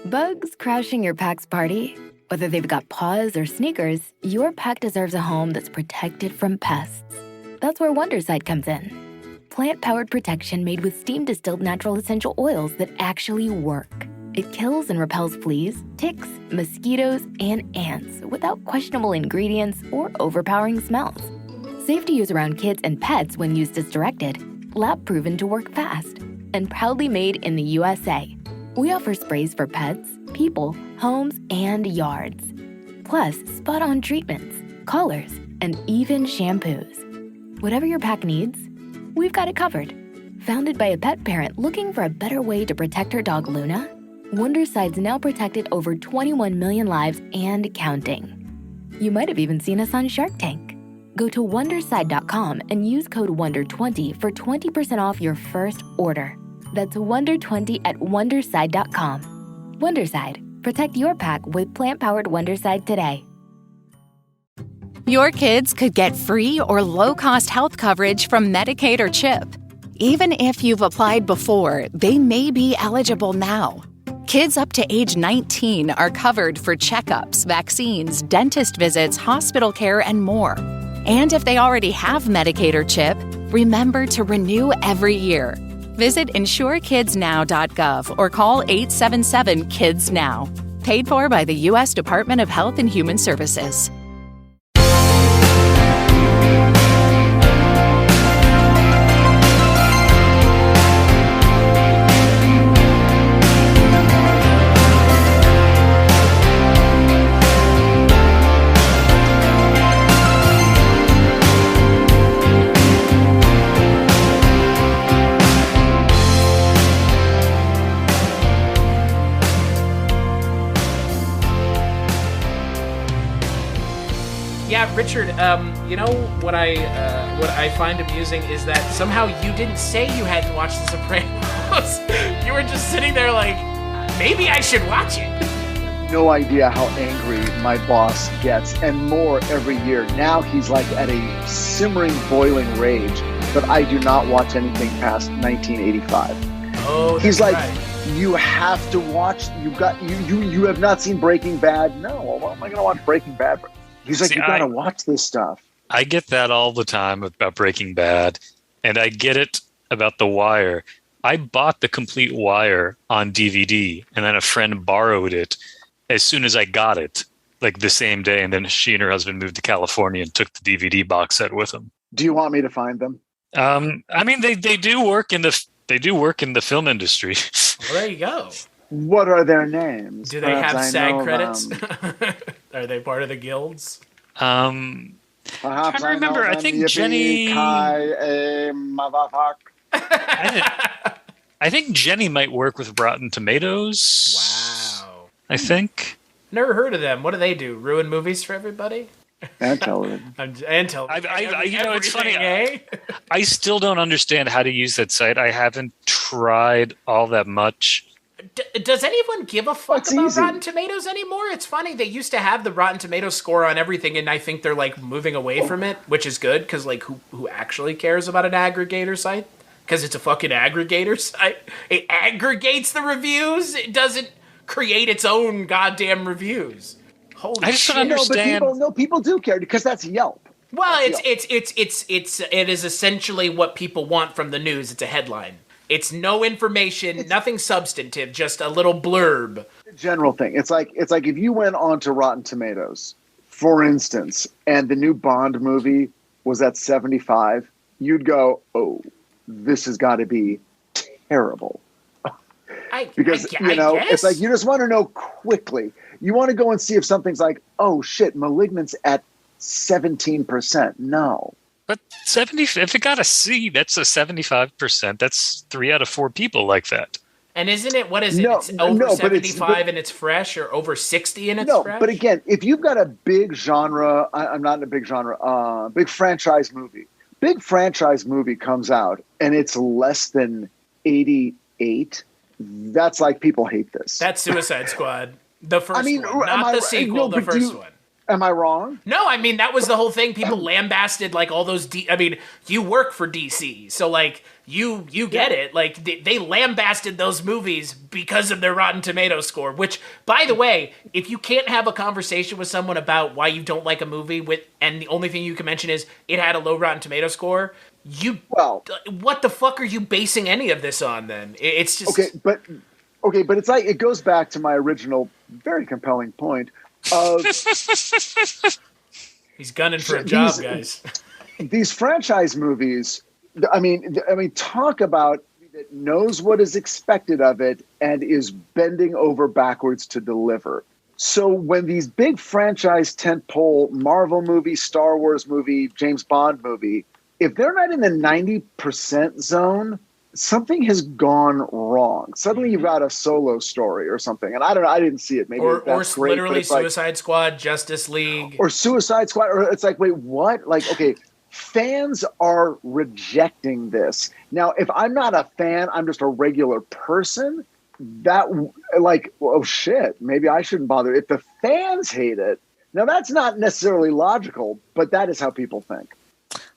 Bugs crashing your pack's party? Whether they've got paws or sneakers, your pack deserves a home that's protected from pests. That's where Wonderside comes in. Plant-powered protection made with steam-distilled natural essential oils that actually work. It kills and repels fleas, ticks, mosquitoes, and ants without questionable ingredients or overpowering smells. Safe to use around kids and pets when used as directed. Lab-proven to work fast. And proudly made in the USA. We offer sprays for pets, people, homes, and yards. Plus, spot-on treatments, collars, and even shampoos. Whatever your pack needs, we've got it covered. Founded by a pet parent looking for a better way to protect her dog Luna, Wonderside's now protected over 21 million lives and counting. You might have even seen us on Shark Tank. Go to Wonderside.com and use code WONDER20 for 20% off your first order. That's WONDER20 at Wonderside.com. Wonderside. Protect your pack with plant-powered Wonderside today. Your kids could get free or low-cost health coverage from Medicaid or CHIP. Even if you've applied before, they may be eligible now. Kids up to age 19 are covered for checkups, vaccines, dentist visits, hospital care, and more. And if they already have Medicaid or CHIP, remember to renew every year. Visit insurekidsnow.gov or call 877-KIDS-NOW. Paid for by the U.S. Department of Health and Human Services. Yeah, Richard, you know what I find amusing is that somehow you didn't say you hadn't watched The Sopranos. You were just sitting there like, maybe I should watch it. No idea how angry my boss gets, and more every year. Now he's like at a simmering, boiling rage, but I do not watch anything past 1985. Oh, he's like, right. You have to watch. You have not seen Breaking Bad? No, why am I going to watch Breaking Bad? He's like, you gotta watch this stuff. I get that all the time about Breaking Bad, and I get it about The Wire. I bought the complete Wire on DVD, and then a friend borrowed it as soon as I got it, like the same day. And then she and her husband moved to California and took the DVD box set with them. Do you want me to find them? I mean, they do work in the film industry. Well, there you go. What are their names? Do they have SAG credits? Are they part of the guilds? I'm trying to remember. I think Jenny. I think Jenny might work with Rotten Tomatoes. Wow. I think. Never heard of them. What do they do? Ruin movies for everybody? And television. And television. You know, it's funny. Eh? I still don't understand how to use that site. I haven't tried all that much. Does anyone give a fuck about Rotten Tomatoes anymore? It's funny. They used to have the Rotten Tomatoes score on everything, and I think they're like moving away from it, which is good because like who actually cares about an aggregator site? Because it's a fucking aggregator site. It aggregates the reviews. It doesn't create its own goddamn reviews. Holy I just shit. don't understand. People do care because that's Yelp. Well, it is essentially what people want from the news. It's a headline. It's no information, nothing substantive, just a little blurb. General thing. It's like if you went on to Rotten Tomatoes, for instance, and the new Bond movie was at 75, you'd go, "Oh, this has got to be terrible." Because it's like you just want to know quickly. You want to go and see if something's like, "Oh shit, Malignant's at 17%." No. But 70, if it got a C, that's a 75%. That's 3 out of 4 people like that. And isn't it, what is it? It's over 75 and it's fresh, or over 60 and it's fresh? No, but again, if you've got a big genre, I'm not in a big genre, big franchise movie comes out and it's less than 88, that's like people hate this. That's Suicide Squad. The first one, not the sequel, the first one. Am I wrong? No, I mean, that was the whole thing. People lambasted, like, all those... I mean, you work for DC, so, like, you get it. Like, they lambasted those movies because of their Rotten Tomatoes score, which, by the way, if you can't have a conversation with someone about why you don't like a movie, and the only thing you can mention is it had a low Rotten Tomatoes score, what the fuck are you basing any of this on, then? It's just... Okay, but it's like, it goes back to my original, very compelling point of... He's gunning for a job, guys. These franchise movies, I mean, talk about that knows what is expected of it and is bending over backwards to deliver. So when these big franchise tentpole Marvel movie, Star Wars movie, James Bond movie, if they're not in the 90% zone, something has gone wrong. Suddenly you've got a Solo story or something. And I don't know, I didn't see it. Maybe that's great. Literally Suicide Squad, Justice League. Or Suicide Squad. Or it's like, wait, what? Like, okay, fans are rejecting this. Now, if I'm not a fan, I'm just a regular person, that, like, oh shit, maybe I shouldn't bother. If the fans hate it, now that's not necessarily logical, but that is how people think.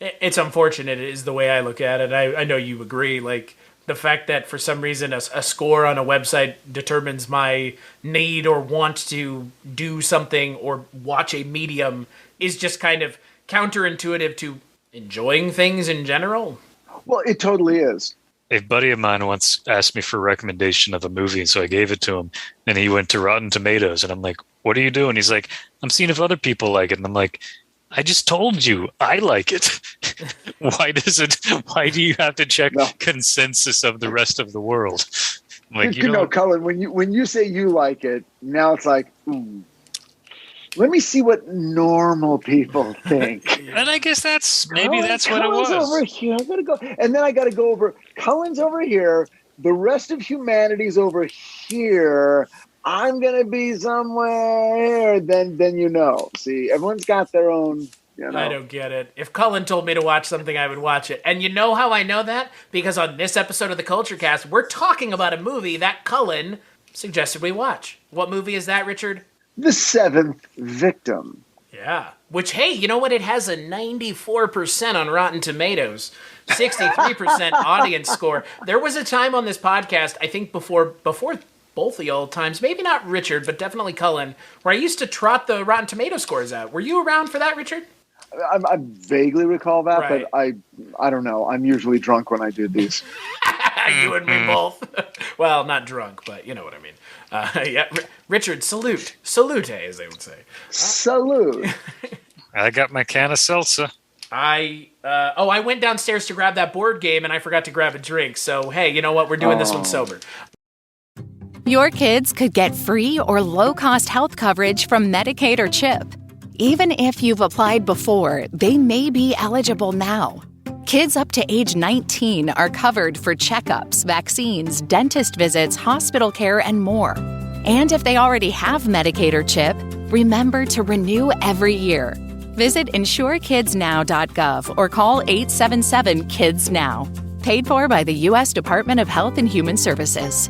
It's unfortunate, is the way I look at it. I know you agree. Like, the fact that for some reason a score on a website determines my need or want to do something or watch a medium is just kind of counterintuitive to enjoying things in general. Well, it totally is. A buddy of mine once asked me for a recommendation of a movie, and so I gave it to him. And he went to Rotten Tomatoes, and I'm like, what are you doing? He's like, I'm seeing if other people like it. And I'm like, I just told you I like it. Why do you have to check consensus of the rest of the world? Like, you know, Cullen, when you say you like it, now it's like, let me see what normal people think. And I guess that's what it was. Over here. I gotta go, and then I got to go over. Cullen's over here. The rest of humanity's over here. I'm gonna be somewhere. Then you know. See, everyone's got their own. You know. I don't get it. If Cullen told me to watch something, I would watch it. And you know how I know that? Because on this episode of the Kulturecast, we're talking about a movie that Cullen suggested we watch. What movie is that, Richard? The Seventh Victim. Yeah. Which, hey, you know what? It has a 94% on Rotten Tomatoes, 63% audience score. There was a time on this podcast, I think before both of y'all times, maybe not Richard, but definitely Cullen, where I used to trot the Rotten Tomato scores out. Were you around for that, Richard? I vaguely recall that, right. But I don't know. I'm usually drunk when I do these. You and me both. Well, not drunk, but you know what I mean. Yeah, Richard, salute, as they would say. Salute. I got my can of seltzer. I went downstairs to grab that board game and I forgot to grab a drink. So hey, you know what? We're doing this one sober. Your kids could get free or low-cost health coverage from Medicaid or CHIP. Even if you've applied before, they may be eligible now. Kids up to age 19 are covered for checkups, vaccines, dentist visits, hospital care, and more. And if they already have Medicaid or CHIP, remember to renew every year. Visit insurekidsnow.gov or call 877-KIDS-NOW. Paid for by the U.S. Department of Health and Human Services.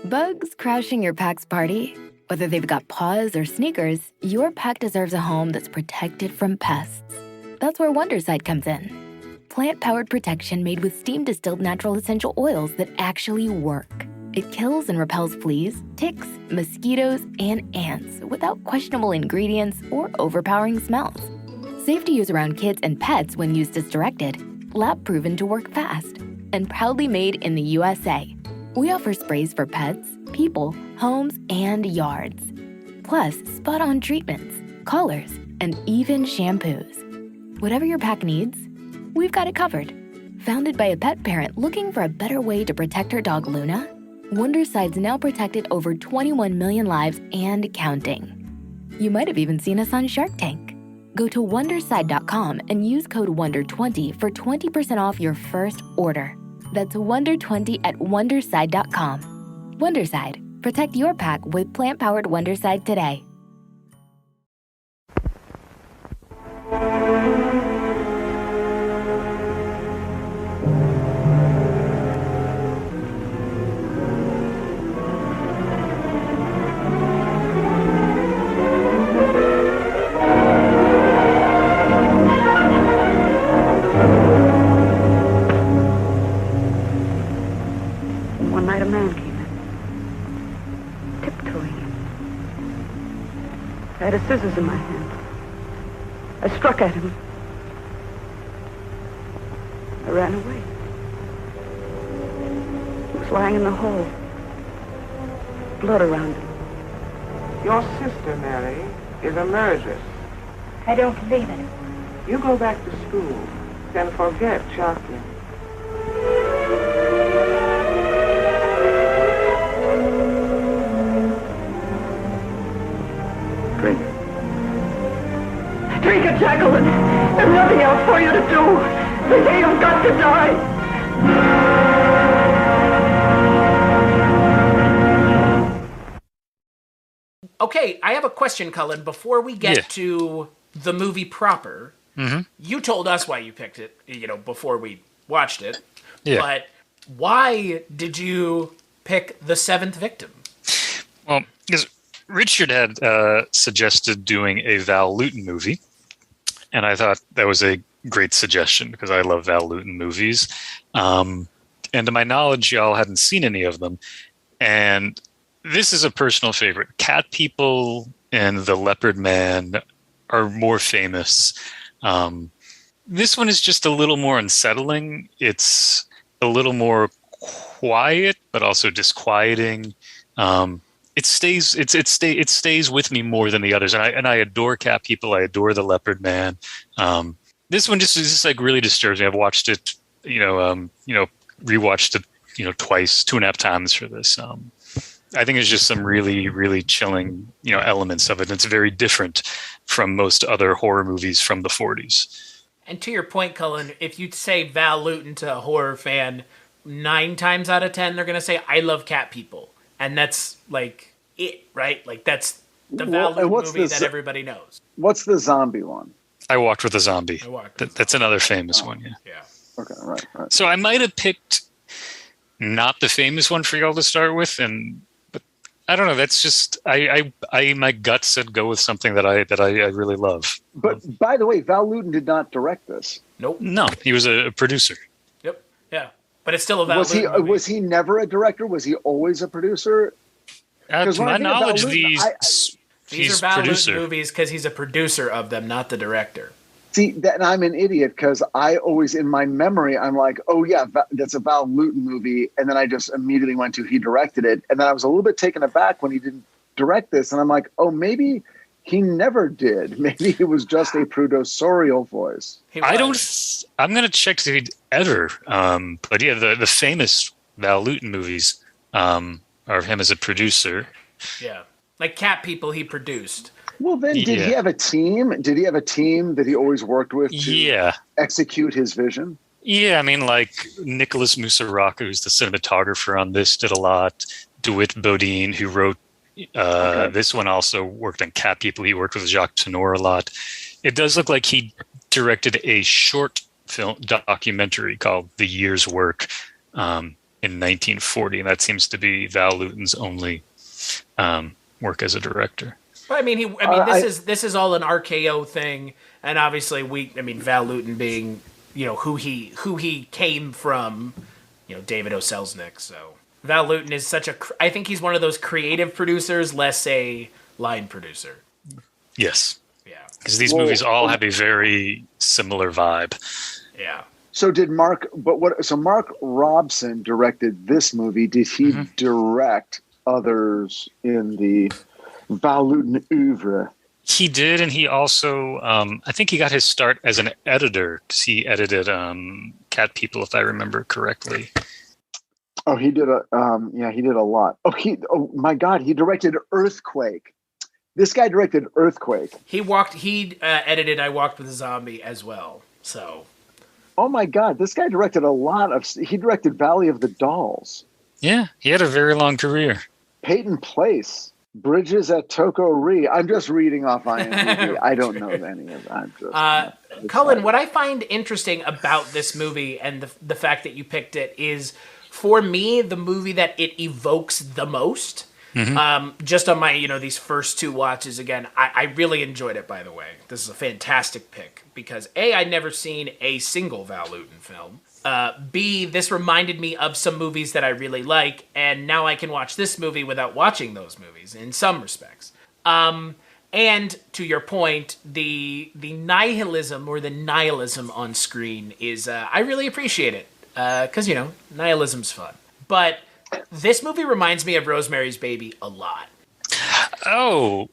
Bugs crashing your pack's party? Whether they've got paws or sneakers, your pack deserves a home that's protected from pests. That's where Wonderside comes in. Plant-powered protection made with steam-distilled natural essential oils that actually work. It kills and repels fleas, ticks, mosquitoes, and ants without questionable ingredients or overpowering smells. Safe to use around kids and pets when used as directed. Lab-proven to work fast. And proudly made in the USA. We offer sprays for pets, people, homes, and yards. Plus, spot-on treatments, collars, and even shampoos. Whatever your pack needs, we've got it covered. Founded by a pet parent looking for a better way to protect her dog Luna, Wonderside's now protected over 21 million lives and counting. You might have even seen us on Shark Tank. Go to Wonderside.com and use code WONDER20 for 20% off your first order. That's WONDER20 at Wonderside.com. Wonderside. Protect your pack with plant-powered Wonderside today. I had a scissors in my hand. I struck at him. I ran away. He was lying in the hole. Blood around him. Your sister, Mary, is a murderess. I don't believe it. You go back to school, then forget Jacqueline. Drink. Drink it, Jacqueline. There's nothing else for you to do. They say you've got to die. Okay, I have a question, Cullen. Before we get to the movie proper, you told us why you picked it, before we watched it. Yeah. But why did you pick The Seventh Victim? Well, because Richard had suggested doing a Val Lewton movie, and I thought that was a great suggestion because I love Val Lewton movies. And to my knowledge, y'all hadn't seen any of them. And this is a personal favorite. Cat People and The Leopard Man are more famous. This one is just a little more unsettling. It's a little more quiet, but also disquieting. It stays with me more than the others, and I adore Cat People. I adore The Leopard Man. This one just like really disturbs me. I've watched it, rewatched it, twice, 2.5 times for this. I think it's just some really, really chilling, elements of it. And it's very different from most other horror movies from the 40s. And to your point, Cullen, if you say Val Lewton to a horror fan, 9 times out of 10, they're going to say, I love Cat People. And that's like it, right? Like that's the Val Lewton movie that everybody knows. What's the zombie one? I Walked with a Zombie. That's another famous one, yeah. Okay, right. So I might have picked not the famous one for y'all to start with, but I don't know. That's just I my gut said go with something that I really love. But by the way, Val Lewton did not direct this. Nope. No, he was a producer. Yep. Yeah, but it's still a Val Lewton movie. Was he never a director? Was he always a producer? To my knowledge, these are Val Lewton movies because he's a producer of them, not the director. See, and I'm an idiot because I always, in my memory, I'm like, oh yeah, that's a Val Lewton movie. And then I just immediately went to he directed it. And then I was a little bit taken aback when he didn't direct this. And I'm like, oh, maybe he never did. Maybe it was just a producerial voice. I'm going to check to see if he'd ever. But yeah, the famous Val Lewton movies are him as a producer. Yeah. Like Cat People he produced. Well, then, did he have a team? Did he have a team that he always worked with to execute his vision? Yeah, I mean, like Nicholas Musaraka, who's the cinematographer on this, did a lot. DeWitt Bodine, who wrote this one, also worked on Cat People. He worked with Jacques Tourneur a lot. It does look like he directed a short film documentary called The Year's Work in 1940, and that seems to be Val Lewton's only work as a director. But I mean, this is all an RKO thing, and obviously Val Lewton being, who he came from, David O. Selznick. So Val Lewton is I think he's one of those creative producers, less a line producer. Yes. Yeah. Because these movies all have a very similar vibe. Yeah. So did Mark Robson directed this movie. Did he direct others in the Val Lewton oeuvre? He did, and he also, I think he got his start as an editor because he edited Cat People, if I remember correctly. Oh, he did he did a lot. Oh my God, he directed Earthquake. This guy directed Earthquake. He edited I Walked with a Zombie as well. So. Oh my God, this guy directed he directed Valley of the Dolls. Yeah, he had a very long career. Peyton Place. Bridges at Toko Ri. I'm just reading off IMDb. I don't know any of that. Cullen, what I find interesting about this movie and the fact that you picked it is, for me, the movie that it evokes the most. Just on my, these first 2 watches again, I really enjoyed it, by the way. This is a fantastic pick because A, I'd never seen a single Val Lewton film. B, this reminded me of some movies that I really like, and now I can watch this movie without watching those movies in some respects. And And to your point, the nihilism on screen is, I really appreciate it. Because, nihilism's fun. But this movie reminds me of Rosemary's Baby a lot. Oh,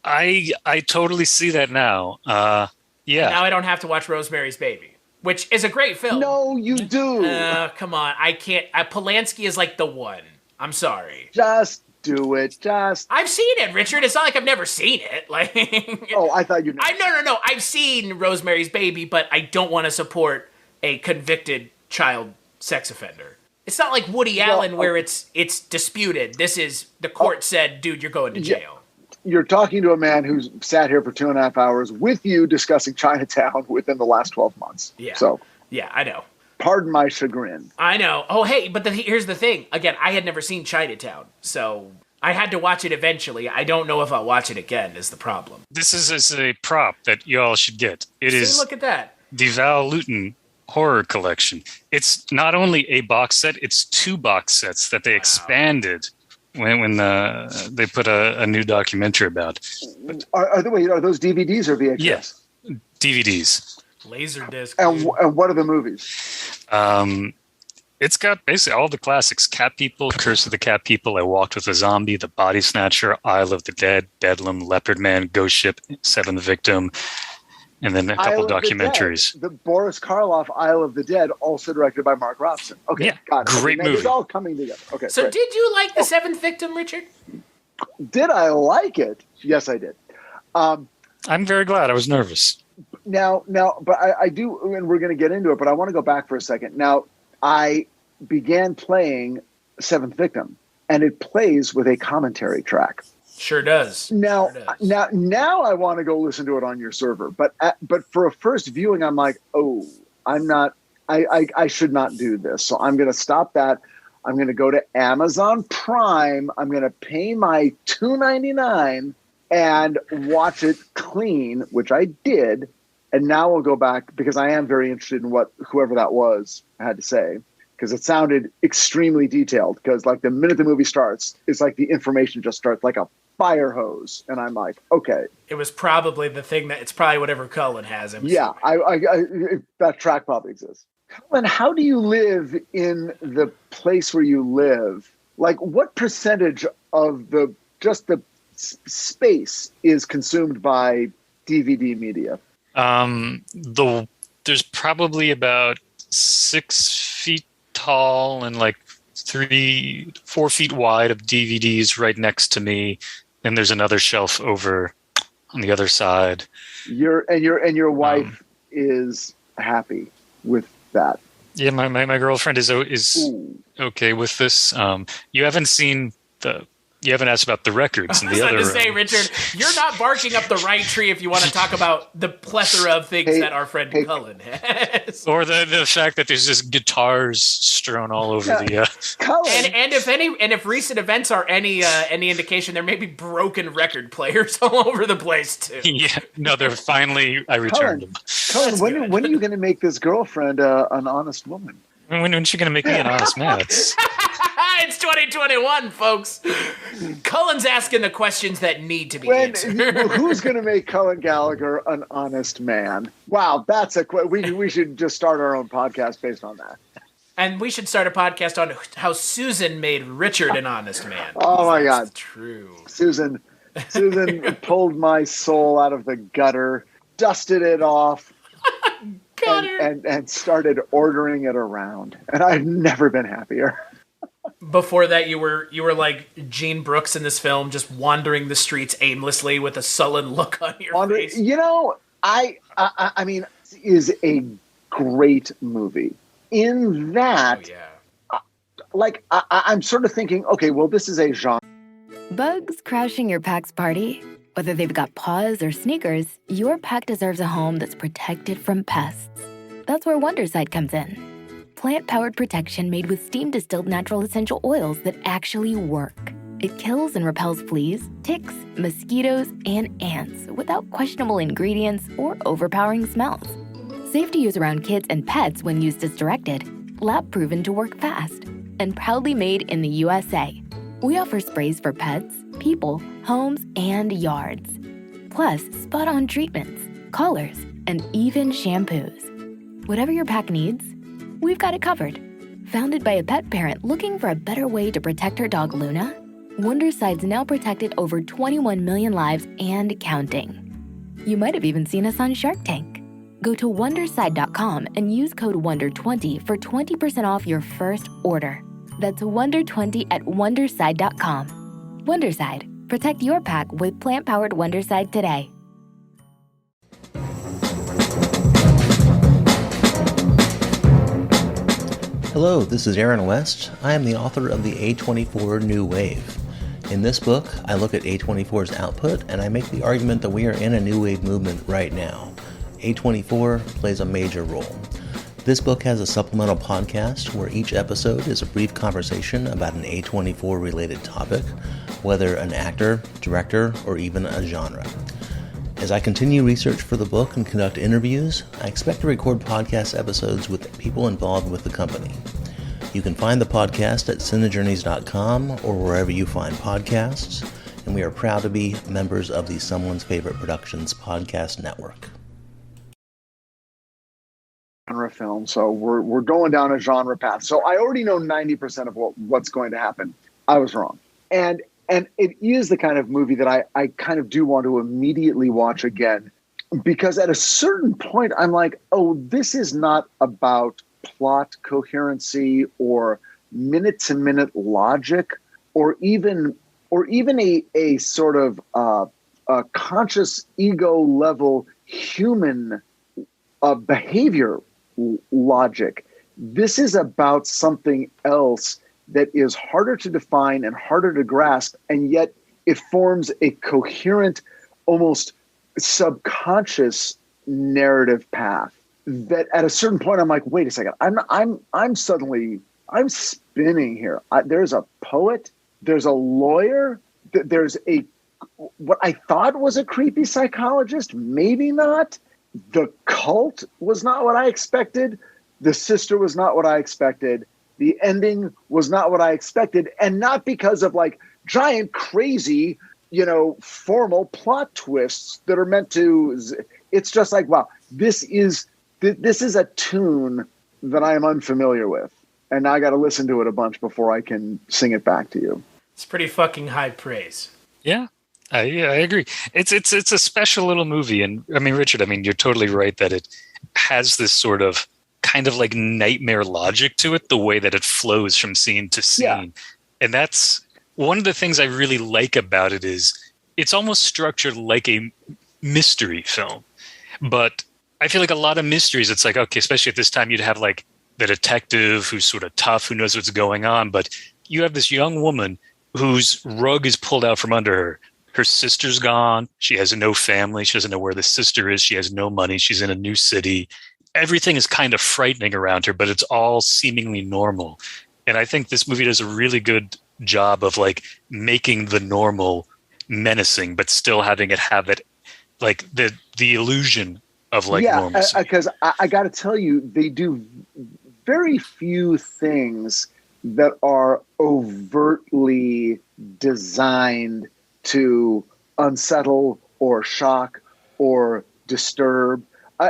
I totally see that now. Yeah. And now I don't have to watch Rosemary's Baby, which is a great film. No, you do. Come on. I can't. Polanski is like the one. I'm sorry. Just do it. I've seen it, Richard. It's not like I've never seen it. Like. Oh, I thought you. No. I've seen Rosemary's Baby, but I don't want to support a convicted child sex offender. It's not like Woody Allen where it's disputed. This is the court said, dude, you're going to jail. You're talking to a man who's sat here for 2.5 hours with you discussing Chinatown within the last 12 months. Yeah. So. Yeah, I know. Pardon my chagrin. I know. Oh, hey, but here's the thing. Again, I had never seen Chinatown, so I had to watch it eventually. I don't know if I'll watch it again is the problem. This is a prop that you all should get. Look at that. The Val Lewton horror collection. It's not only a box set, it's 2 box sets that they expanded when they put a new documentary about. Are those DVDs or VHS? Yes, DVDs. Laserdisc. And what are the movies? It's got basically all the classics: Cat People, Curse of the Cat People, I Walked with a Zombie, The Body Snatcher, Isle of the Dead, Bedlam, Leopard Man, Ghost Ship, Seventh Victim, and then a couple documentaries. The Boris Karloff Isle of the Dead, also directed by Mark Robson. Okay, yeah, got it. Great movie. It's all coming together. Okay. So great. did you like The Seventh Victim, Richard? Did I like it? Yes, I did. I'm very glad. I was nervous. Now, but I do, and we're going to get into it, but I want to go back for a second. Now, I began playing Seventh Victim, and it plays with a commentary track. Sure does. Now I want to go listen to it on your server, but for a first viewing, I'm like, oh, I'm not. I should not do this, so I'm going to stop that. I'm going to go to Amazon Prime. I'm going to pay my $2.99 and watch it clean, which I did. And now we'll go back because I am very interested in what whoever that was had to say, because it sounded extremely detailed. Because like the minute the movie starts, it's like the information just starts like a fire hose, and I'm like, okay. It was probably the thing it's probably whatever Cullen has. Yeah, I that track probably exists. Cullen, how do you live in the place where you live? Like, what percentage of the space is consumed by DVD media? There's probably about 6 feet tall and like 3-4 feet wide of DVDs right next to me. And there's another shelf over on the other side. Your wife is happy with that. Yeah, my girlfriend is okay with this. You haven't asked about the records in the other room. I was about to say, Richard, you're not barking up the right tree if you want to talk about the plethora of things that our friend Cullen has. Or the fact that there's just guitars strewn all over the Cullen. And if recent events are any indication, there may be broken record players all over the place too. Yeah, no, I returned them. Cullen, when are you going to make this girlfriend an honest woman? When's she going to make me an honest man? It's 2021, folks. Cullen's asking the questions that need to be answered. Who's going to make Cullen Gallagher an honest man? Wow, that's we should just start our own podcast based on that. And we should start a podcast on how Susan made Richard an honest man. Oh my God, true. Susan pulled my soul out of the gutter, dusted it off. And started ordering it around, and I've never been happier. Before that, you were like Gene Brooks in this film, just wandering the streets aimlessly with a sullen look on your face. You know, I mean, it is a great movie. In that, I'm sort of thinking, okay, well, this is a genre. Bugs crashing your pack's party? Whether they've got paws or sneakers, your pack deserves a home that's protected from pests. That's where Wonderside comes in. Plant-powered protection made with steam-distilled natural essential oils that actually work. It kills and repels fleas, ticks, mosquitoes, and ants without questionable ingredients or overpowering smells. Safe to use around kids and pets when used as directed. Lab-proven to work fast. And proudly made in the USA. We offer sprays for pets, people, homes, and yards. Plus, spot-on treatments, collars, and even shampoos. Whatever your pack needs, we've got it covered. Founded by a pet parent looking for a better way to protect her dog Luna, Wonderside's now protected over 21 million lives and counting. You might have even seen us on Shark Tank. Go to Wonderside.com and use code WONDER20 for 20% off your first order. That's WONDER20 at Wonderside.com. Wonderside. Protect your pack with plant-powered Wonderside today. Hello, this is Aaron West. I am the author of the A24 New Wave. In this book, I look at A24's output and I make the argument that we are in a new wave movement right now. A24 plays a major role. This book has a supplemental podcast where each episode is a brief conversation about an A24 related topic, whether an actor, director, or even a genre. As I continue research for the book and conduct interviews, I expect to record podcast episodes with people involved with the company. You can find the podcast at cinejourneys.com or wherever you find podcasts, and we are proud to be members of the Someone's Favorite Productions podcast network. Genre film, so we're going down a genre path. So I already know 90% of what's going to happen. I was wrong, and it is the kind of movie that I kind of do want to immediately watch again, because at a certain point I'm like, oh, this is not about plot coherency or minute-to-minute logic, or even a sort of a conscious ego level human behavior logic. This is about something else that is harder to define and harder to grasp, and yet it forms a coherent, almost subconscious narrative path that at a certain point I'm like, wait a second, I'm spinning here. There's a poet, there's a lawyer, there's what I thought was a creepy psychologist, maybe not. The cult was not what I expected. The sister was not what I expected. The ending was not what I expected. And not because of like giant, crazy, formal plot twists that are meant to, it's just like, wow, this is a tune that I am unfamiliar with. And now I got to listen to it a bunch before I can sing it back to you. It's pretty fucking high praise. Yeah. I agree. It's a special little movie. And I mean, Richard, you're totally right that it has this sort of kind of like nightmare logic to it, the way that it flows from scene to scene. Yeah. And that's one of the things I really like about it is it's almost structured like a mystery film. But I feel like a lot of mysteries, it's like, okay, especially at this time, you'd have like the detective who's sort of tough, who knows what's going on. But you have this young woman whose rug is pulled out from under her. Her sister's gone. She has no family. She doesn't know where the sister is. She has no money. She's in a new city. Everything is kind of frightening around her, but it's all seemingly normal. And I think this movie does a really good job of like making the normal menacing, but still having it have it like the illusion of like normalcy. Because I got to tell you, they do very few things that are overtly designed to unsettle or shock or disturb.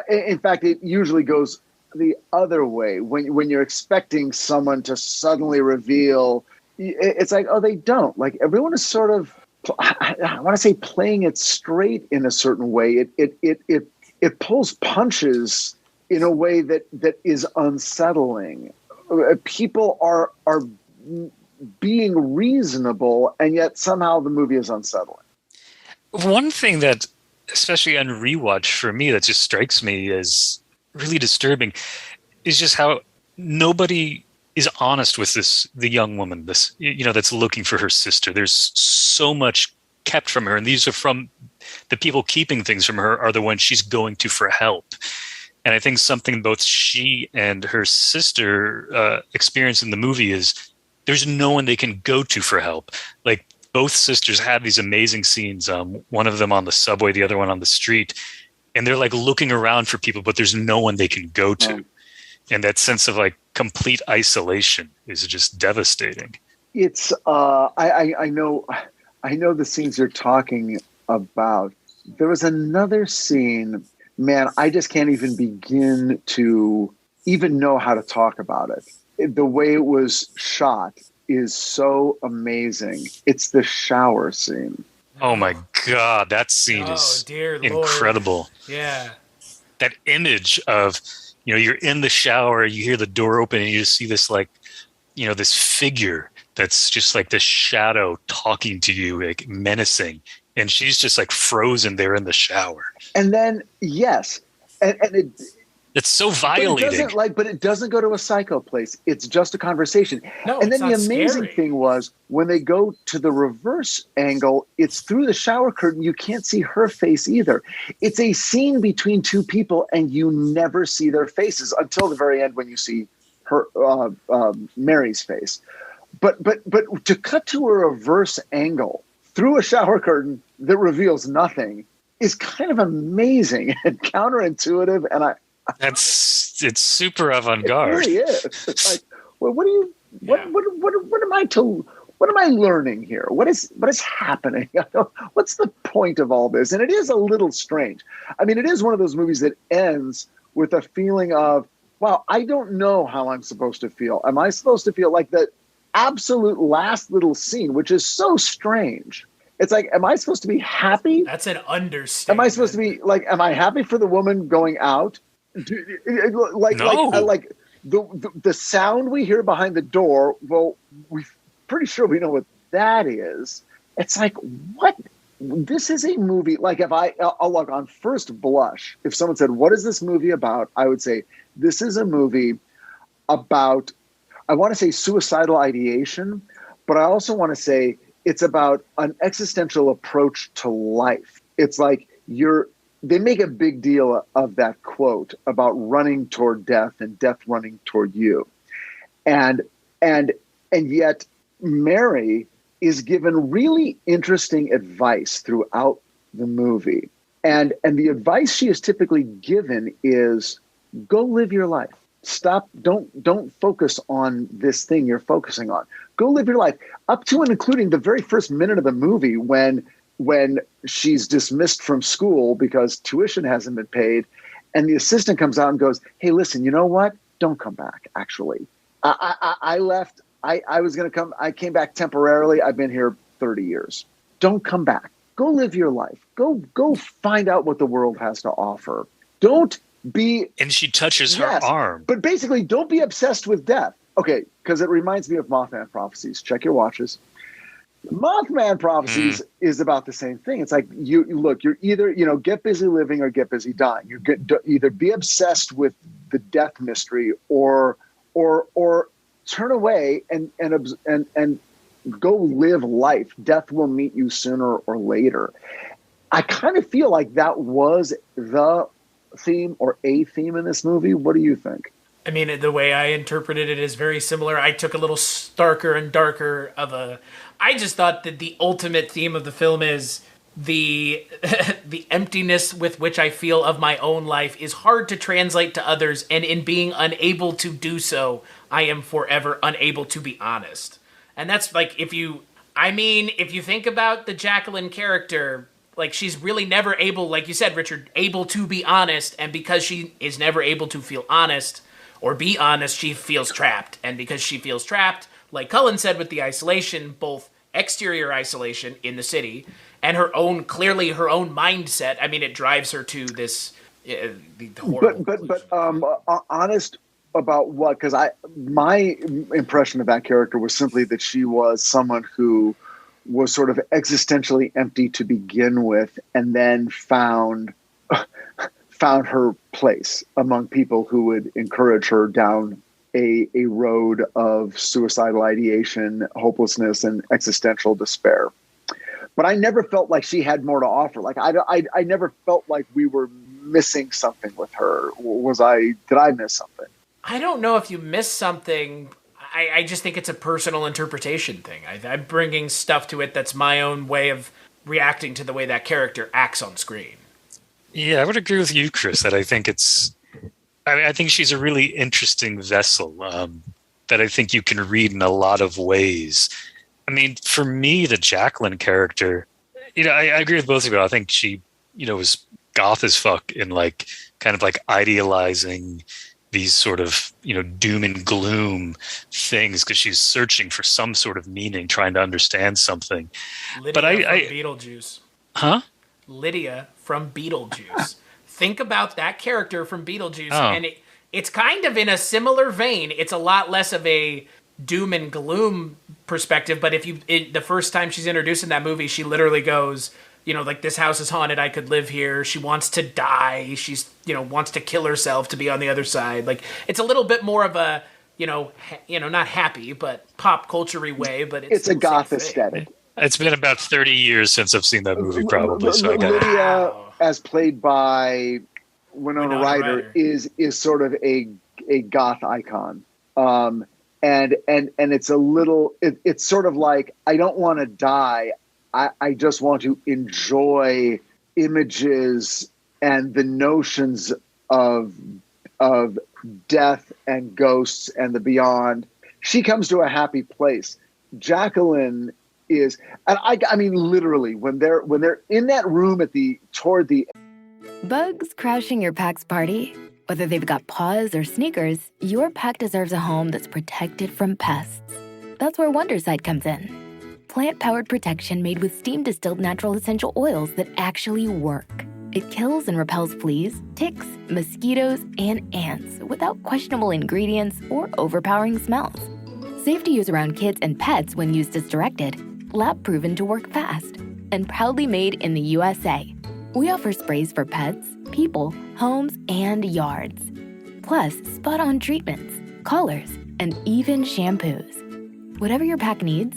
In fact, it usually goes the other way. When you're expecting someone to suddenly reveal, it's like, oh, they don't. Like everyone is sort of, I want to say, playing it straight in a certain way. It pulls punches in a way that is unsettling. People are being reasonable, and yet somehow the movie is unsettling. One thing that, especially on rewatch for me, that just strikes me as really disturbing is just how nobody is honest with the young woman, that's looking for her sister. There's so much kept from her, and these are from the people keeping things from her are the ones she's going to for help. And I think something both she and her sister experience in the movie is there's no one they can go to for help. Like both sisters have these amazing scenes. One of them on the subway, the other one on the street. And they're like looking around for people, but there's no one they can go to. And that sense of like complete isolation is just devastating. It's I know the scenes you're talking about. There was another scene, man, I just can't even begin to even know how to talk about it. The way it was shot is so amazing. It's the shower scene. Oh my God, that scene is incredible. Lord. Yeah. That image of, you're in the shower, you hear the door open, and you just see this this figure that's just like this shadow talking to you, like menacing. And she's just like frozen there in the shower. And then, yes. And it's so violating. But it doesn't go to a psycho place. It's just a conversation. No, and then the amazing scary. thing was when they go to the reverse angle, it's through the shower curtain. You can't see her face either. It's a scene between two people and you never see their faces until the very end when you see her, Mary's face. But to cut to a reverse angle through a shower curtain that reveals nothing is kind of amazing and counterintuitive. And it's super avant-garde. It really is. It's like, well, what am I learning here? What is happening? What's the point of all this? And it is a little strange. I mean, it is one of those movies that ends with a feeling of, wow, I don't know how I'm supposed to feel. Am I supposed to feel like that absolute last little scene, which is so strange? It's like, am I supposed to be happy? That's an understatement. Am I supposed to be like, am I happy for the woman going out? Like the sound we hear behind the door, well, we're pretty sure we know what that is. It's like, what? This is a movie. Like I'll look on first blush, if someone said, what is this movie about? I would say, this is a movie about, I want to say suicidal ideation, but I also want to say it's about an existential approach to life. It's like they make a big deal of that quote about running toward death and death running toward you. And yet Mary is given really interesting advice throughout the movie. And the advice she is typically given is, go live your life. Stop. Don't focus on this thing you're focusing on. Go live your life, up to and including the very first minute of the movie when she's dismissed from school because tuition hasn't been paid. And the assistant comes out and goes, hey, listen, you know what? Don't come back. Actually, I left. I was going to come. I came back temporarily. I've been here 30 years. Don't come back. Go live your life. Go find out what the world has to offer. Don't be. And she touches her arm. But basically, don't be obsessed with death. Okay, because it reminds me of Mothman Prophecies. Check your watches. Mothman Prophecies is about the same thing. It's like, you're either, get busy living or get busy dying. You're either be obsessed with the death mystery or turn away and go live life. Death will meet you sooner or later. I kind of feel like that was the theme or a theme in this movie. What do you think? I mean, the way I interpreted it is very similar. I took a little starker and darker of a... I just thought that the ultimate theme of the film is the emptiness with which I feel of my own life is hard to translate to others, and in being unable to do so, I am forever unable to be honest. And that's like, if you think about the Jacqueline character, like, she's really never able, like you said, Richard, able to be honest, and because she is never able to feel honest or be honest, she feels trapped. And because she feels trapped, like Cullen said with the isolation, both exterior isolation in the city and her own mindset, I mean, it drives her to this horrible but honest about what? Because my impression of that character was simply that she was someone who was sort of existentially empty to begin with, and then found her place among people who would encourage her down a road of suicidal ideation, hopelessness, and existential despair. But I never felt like she had more to offer. Like I never felt like we were missing something with her. Did I miss something? I don't know if you missed something. I just think it's a personal interpretation thing. I'm bringing stuff to it that's my own way of reacting to the way that character acts on screen. Yeah, I would agree with you, Chris, that I think I think she's a really interesting vessel that I think you can read in a lot of ways. I mean, for me, the Jacqueline character, I agree with both of you. I think she was goth as fuck and like kind of like idealizing these sort of, doom and gloom things because she's searching for some sort of meaning, trying to understand something. Lydia but from Beetlejuice. Huh? Lydia from Beetlejuice. Think about that character from Beetlejuice, Oh. and it's kind of in a similar vein. It's a lot less of a doom and gloom perspective, but the first time she's introduced in that movie, she literally goes, like, this house is haunted, I could live here. She wants to die. She's, wants to kill herself to be on the other side. Like, it's a little bit more of a, not happy, but pop culture-y way, but it's a goth aesthetic. It's been about 30 years since I've seen that movie, probably. So I got Lydia, as played by Winona Ryder, is sort of a goth icon. And it's a little, it's sort of like, I don't want to die. I just want to enjoy images and the notions of death and ghosts and the beyond. She comes to a happy place. Jacqueline is, and I mean literally when they're in that room toward the Bugs crashing your pack's party? Whether they've got paws or sneakers, your pack deserves a home that's protected from pests. That's where Wonderside comes in. Plant-powered protection made with steam-distilled natural essential oils that actually work. It kills and repels fleas, ticks, mosquitoes, and ants without questionable ingredients or overpowering smells. Safe to use around kids and pets when used as directed. Lab-proven to work fast. And proudly made in the USA. We offer sprays for pets, people, homes, and yards. Plus, spot-on treatments, collars, and even shampoos. Whatever your pack needs,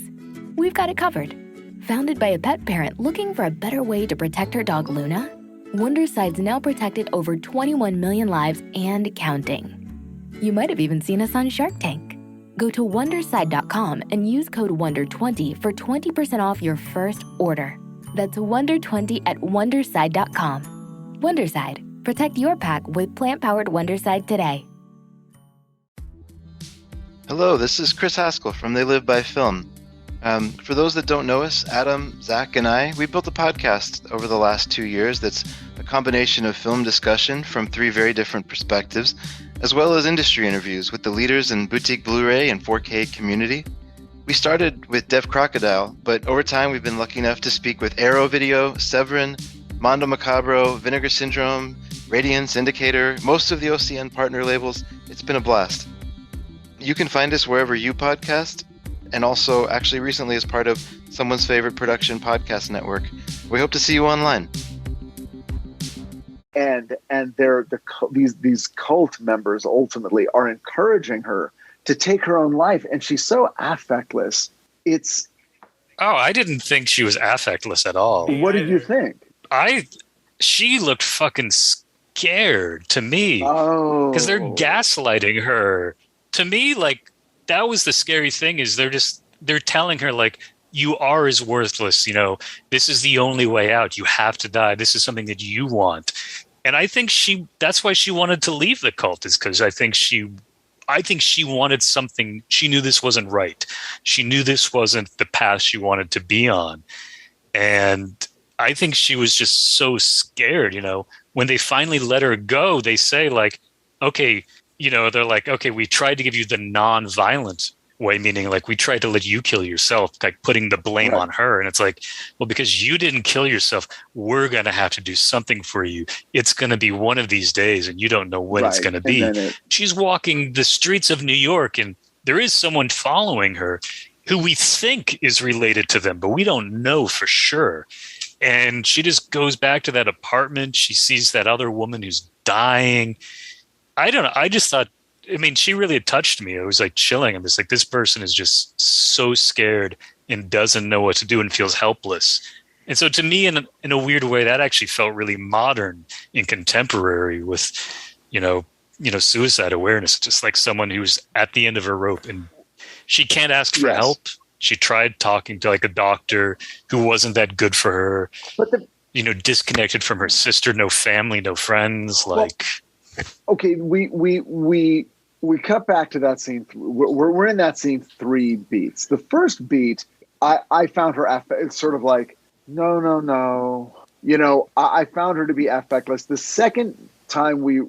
we've got it covered. Founded by a pet parent looking for a better way to protect her dog Luna, Wonderside's now protected over 21 million lives and counting. You might have even seen us on Shark Tank. Go to Wonderside.com and use code WONDER20 for 20% off your first order. That's WONDER20 at Wonderside.com. Wonderside. Protect your pack with plant-powered Wonderside today. Hello, this is Chris Haskell from They Live by Film. For those that don't know us, Adam, Zach, and I, we built a podcast over the last 2 years that's a combination of film discussion from 3 very different perspectives, as well as industry interviews with the leaders in boutique Blu-ray and 4K community. We started with Deaf Crocodile, but over time we've been lucky enough to speak with Arrow Video, Severin, Mondo Macabro, Vinegar Syndrome, Radiance, Indicator, most of the OCN partner labels. It's been a blast. You can find us wherever you podcast, and also actually recently as part of someone's favorite production podcast network. We hope to see you online. And these cult members ultimately are encouraging her to take her own life, and she's so affectless. I didn't think she was affectless at all. What did you think? She looked fucking scared to me. Oh, because they're gaslighting her. To me, like, that was the scary thing, is they're telling her, like, you are as worthless, this is the only way out. You have to die. This is something that you want. And I think that's why she wanted to leave the cult, is because I think she wanted something. She knew this wasn't right. She knew this wasn't the path she wanted to be on. And I think she was just so scared, when they finally let her go, they say, like, okay, they're like, okay, we tried to give you the non-violent way, meaning like we tried to let you kill yourself, like putting the blame on her. And it's like, well, because you didn't kill yourself, we're going to have to do something for you. It's going to be one of these days, and you don't know when it's going to be. She's walking the streets of New York, and there is someone following her who we think is related to them, but we don't know for sure. And she just goes back to that apartment. She sees that other woman who's dying. I don't know. I just thought, she really touched me. It was like chilling. I'm just like, this person is just so scared and doesn't know what to do and feels helpless. And so to me, in a weird way, that actually felt really modern and contemporary with, suicide awareness. Just like someone who's at the end of her rope and she can't ask for help. She tried talking to like a doctor who wasn't that good for her, but disconnected from her sister, no family, no friends. Okay, we cut back to that scene. We're in that scene 3 beats. The first beat, I found her sort of like, no, I found her to be affectless. The second time we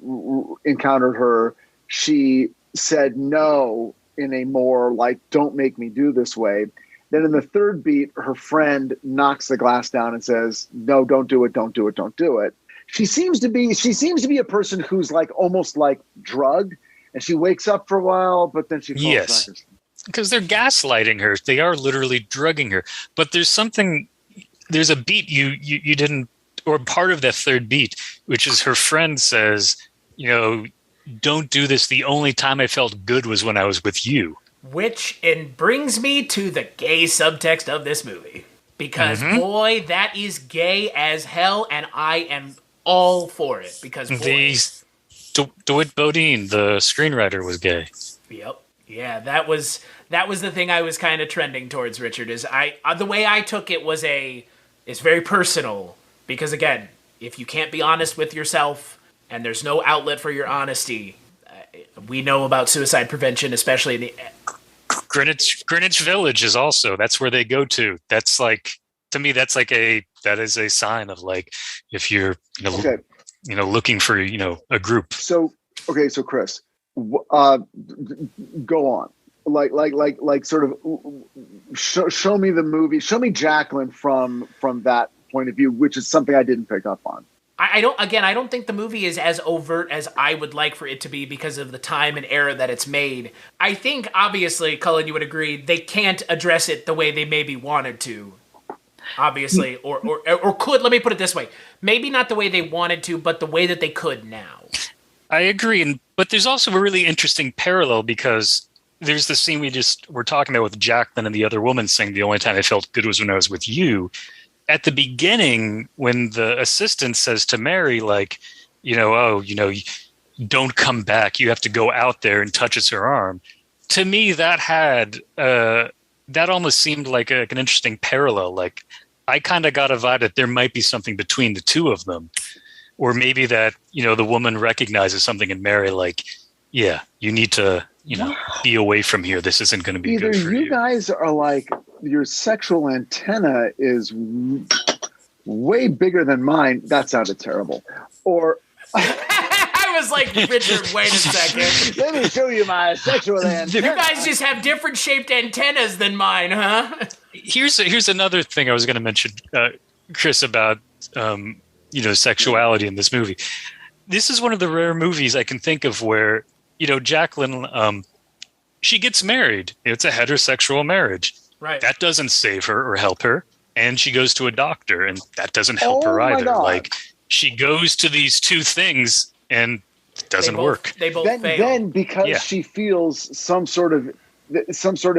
encountered her, she said no in a more like, don't make me do this way. Then in the third beat, her friend knocks the glass down and says, no, don't do it, don't do it, don't do it. She seems to be a person who's like almost like drugged, and she wakes up for a while, but then she falls back asleep. Because they're gaslighting her. They are literally drugging her. But there's a beat you didn't, or part of that third beat, which is her friend says, don't do this. The only time I felt good was when I was with you. Which brings me to the gay subtext of this movie. Because, boy, that is gay as hell, and I am all for it. Because, boy... DeWitt Bodine, the screenwriter, was gay. Yep. Yeah, that was the thing I was kind of trending towards, Richard, is the way I took it was it's very personal. Because, again, if you can't be honest with yourself and there's no outlet for your honesty, we know about suicide prevention, especially in the... Greenwich Village is also, that's where they go to. That's like, to me, that is a sign of like, if you're, looking for, a group. So Chris, go on. Like sort of show me the movie, show me Jacqueline from that point of view, which is something I didn't pick up on. I don't think the movie is as overt as I would like for it to be because of the time and era that it's made. I think, obviously, Cullen, you would agree, they can't address it the way they maybe wanted to. Obviously, or could, let me put it this way. Maybe not the way they wanted to, but the way that they could now. I agree, but there's also a really interesting parallel because there's the scene we're talking about with Jacqueline and the other woman saying the only time I felt good was when I was with you. At the beginning, when the assistant says to Mary, like, don't come back, you have to go out there, and touches her arm. To me, that almost seemed like an interesting parallel. Like, I kind of got a vibe that there might be something between the two of them. Or maybe that, the woman recognizes something in Mary, like, yeah, you need to, be away from here. This isn't going to be good for you. You guys are like, your sexual antenna is way bigger than mine. That sounded terrible. Or I was like, Richard, wait a second. Let me show you my sexual antenna. You guys just have different shaped antennas than mine, huh? Here's another thing I was going to mention, Chris, about sexuality in this movie. This is one of the rare movies I can think of where Jacqueline, she gets married. It's a heterosexual marriage. Right. That doesn't save her or help her. And she goes to a doctor, and that doesn't help her either. God. Like, she goes to these two things, and it doesn't work. They both fail. Then because she feels some sort of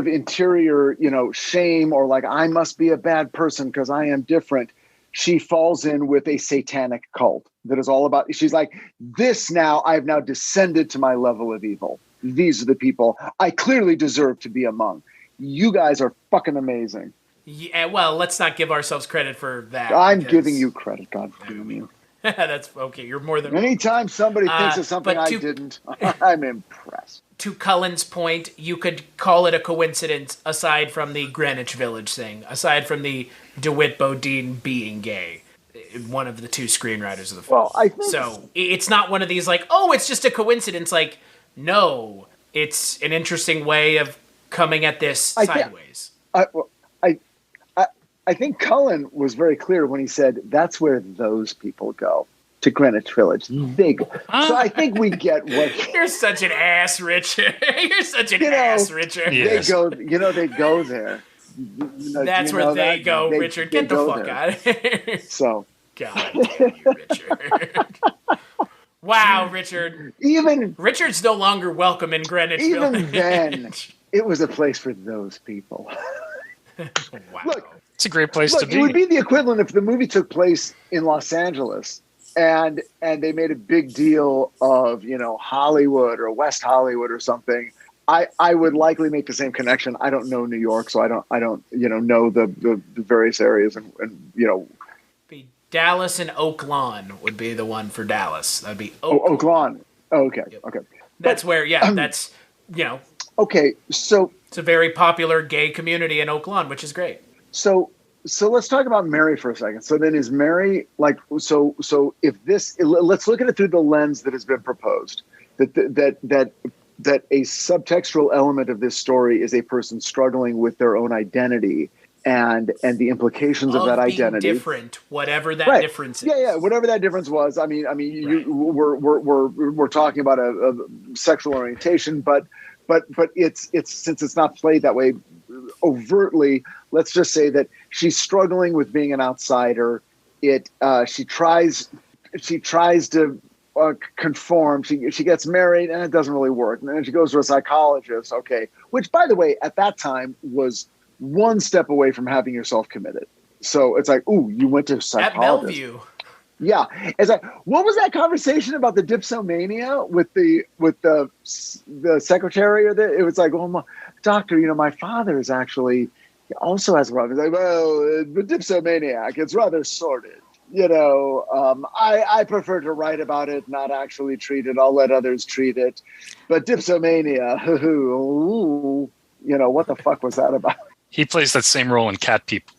interior, shame, or like, I must be a bad person because I am different, she falls in with a satanic cult that is all about, she's like, I have now descended to my level of evil. These are the people I clearly deserve to be among. You guys are fucking amazing. Yeah, well, let's not give ourselves credit for that. I'm giving you credit, God damn you. That's okay. You're more than anytime somebody thinks of something I didn't, I'm impressed. To Cullen's point, you could call it a coincidence aside from the Greenwich Village thing, aside from the DeWitt Bodine being gay, one of the two screenwriters of the film. Well, I think so. It's not one of these like, oh, it's just a coincidence. Like, no, it's an interesting way of coming at this sideways. I think Cullen was very clear when he said that's where those people go, to Greenwich Village. They go. So I think we get what you're such an ass, Richard. You're such an ass, Richard. Yes. They go. They go there. That's where they go, Richard. Get the fuck out of here. So, God damn you, Richard. Wow, Richard. Richard's no longer welcome in Greenwich Village. Even then, it was a place for those people. Wow. Look, it's a great place to be. It would be the equivalent if the movie took place in Los Angeles and they made a big deal of, Hollywood or West Hollywood or something. I would likely make the same connection. I don't know New York, so I don't know the various areas and Be Dallas and Oak Lawn would be the one for Dallas. That'd be Oak Lawn. Oh, okay. Yep. Okay. That's where that's Okay, so it's a very popular gay community in Oak Lawn, which is great. So So let's talk about Mary for a second. So then is Mary like, so if this, let's look at it through the lens that has been proposed, that a subtextual element of this story is a person struggling with their own identity and the implications of that identity. Different, whatever that difference is. Yeah, whatever that difference was. I mean, we're talking about a sexual orientation, but it's since it's not played that way overtly, let's just say that she's struggling with being an outsider. She tries to conform. She gets married and it doesn't really work. And then she goes to a psychologist. Okay, which by the way, at that time was one step away from having yourself committed. So it's like, ooh, you went to a psychologist. At Bellevue. Yeah. It's like, what was that conversation about the dipsomania with the secretary or it was like, oh, doctor, my father is actually also has a problem. It's like, well, the dipsomaniac, it's rather sordid. I prefer to write about it, not actually treat it. I'll let others treat it. But dipsomania, ooh, what the fuck was that about? He plays that same role in Cat People.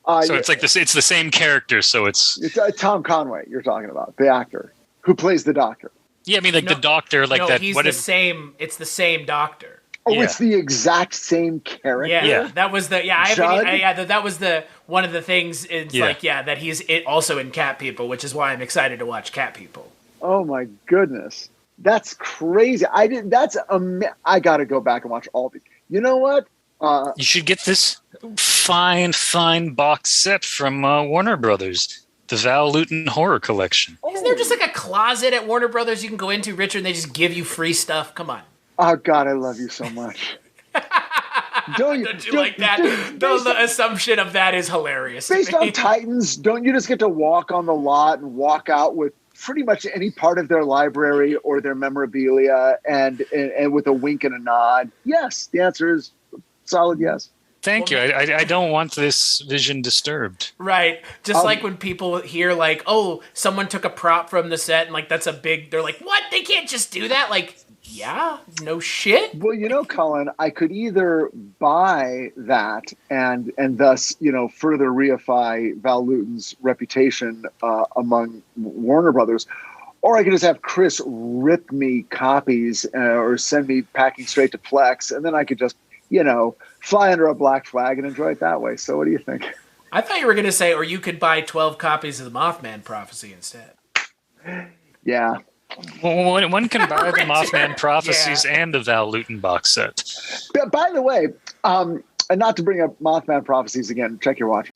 So it's like this. It's the same character. So it's Tom Conway you're talking about, the actor who plays the doctor. Yeah, I mean, the doctor, that. He's the same. It's the same doctor. Oh, yeah. It's the exact same character. Yeah. That was the that was the one of the things. It's that he's also in Cat People, which is why I'm excited to watch Cat People. Oh my goodness, that's crazy! I got to go back and watch all these. You know what? You should get this fine box set from Warner Brothers, the Val Lewton horror collection. Isn't there just like a closet at Warner Brothers you can go into, Richard, and they just give you free stuff? Come on. Oh, God, I love you so much. Don't you like that? The assumption of that is hilarious. Based on Titans, don't you just get to walk on the lot and walk out with pretty much any part of their library or their memorabilia and with a wink and a nod? Yes, the answer is solid yes. Thank you. I don't want this vision disturbed. Right. Just like when people hear like, oh, someone took a prop from the set and like that's a big, they're like, what? They can't just do that? Like, yeah, no shit. Well, Cullen, I could either buy that and thus, further reify Val Lewton's reputation among Warner Brothers, or I could just have Chris rip me copies or send me packing straight to Plex, and then I could just, fly under a black flag and enjoy it that way. So what do you think? I thought you were going to say, or you could buy 12 copies of the Mothman Prophecy instead. Yeah. Well, one can buy the Mothman Prophecies and the Val Lewton box set. By the way, and not to bring up Mothman Prophecies again, check your watch.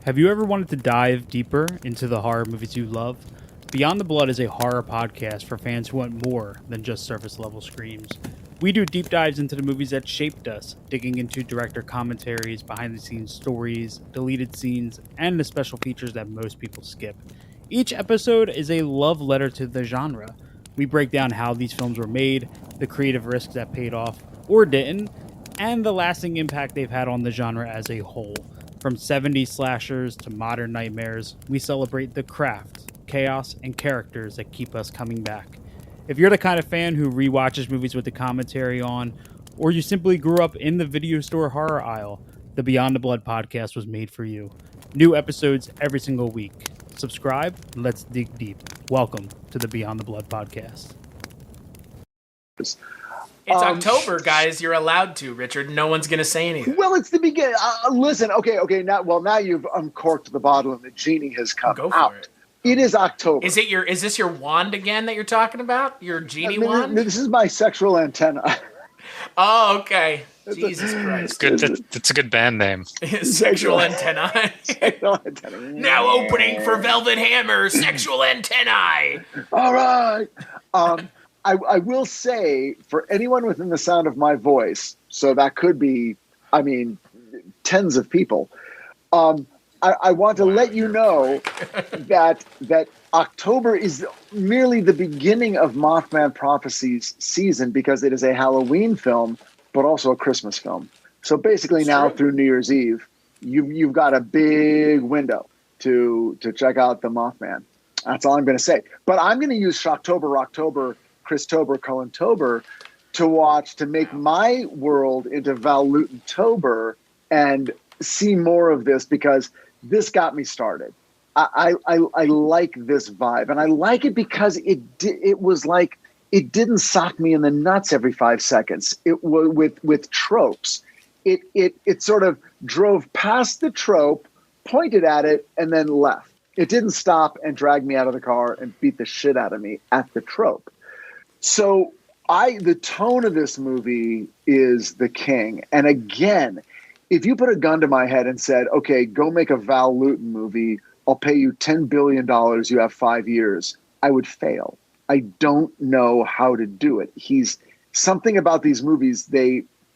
Have you ever wanted to dive deeper into the horror movies you love? Beyond the Blood is a horror podcast for fans who want more than just surface-level screams. We do deep dives into the movies that shaped us, digging into director commentaries, behind-the-scenes stories, deleted scenes, and the special features that most people skip. Each episode is a love letter to the genre. We break down how these films were made, the creative risks that paid off or didn't, and the lasting impact they've had on the genre as a whole. From 70s slashers to modern nightmares, we celebrate the craft, chaos, and characters that keep us coming back. If you're the kind of fan who rewatches movies with the commentary on, or you simply grew up in the video store horror aisle, the Beyond the Blood podcast was made for you. New episodes every single week. Subscribe, and let's dig deep. Welcome to the Beyond the Blood podcast. It's October, guys. You're allowed to, Richard. No one's going to say anything. Well, it's the beginning. Listen, okay. Now you've uncorked the bottle and the genie has come Go out. for it. It is October. Is this your wand again that you're talking about? Your genie wand? This is my sexual antenna. Oh, okay. Jesus Christ. Good. That's a good band name. Sexual antennae. Sexual antennae. Now opening for Velvet Hammer, sexual antennae. All right. I will say, for anyone within the sound of my voice, so that could be, tens of people, I want to let you know that October is merely the beginning of Mothman Prophecies season because it is a Halloween film, but also a Christmas film. So basically now through New Year's Eve, you've got a big window to check out the Mothman. That's all I'm going to say. But I'm going to use Shocktober, Christober, Cullentober to make my world into Val Lewton-tober and see more of this because this got me started. I like this vibe, and I like it because it was like it didn't sock me in the nuts every 5 seconds. It was with tropes. It sort of drove past the trope, pointed at it, and then left. It didn't stop and drag me out of the car and beat the shit out of me at the trope. So the tone of this movie is the king. And again, if you put a gun to my head and said, okay, go make a Val Lewton movie, I'll pay you $10 billion, you have 5 years, I would fail. I don't know how to do it. He's something about these movies,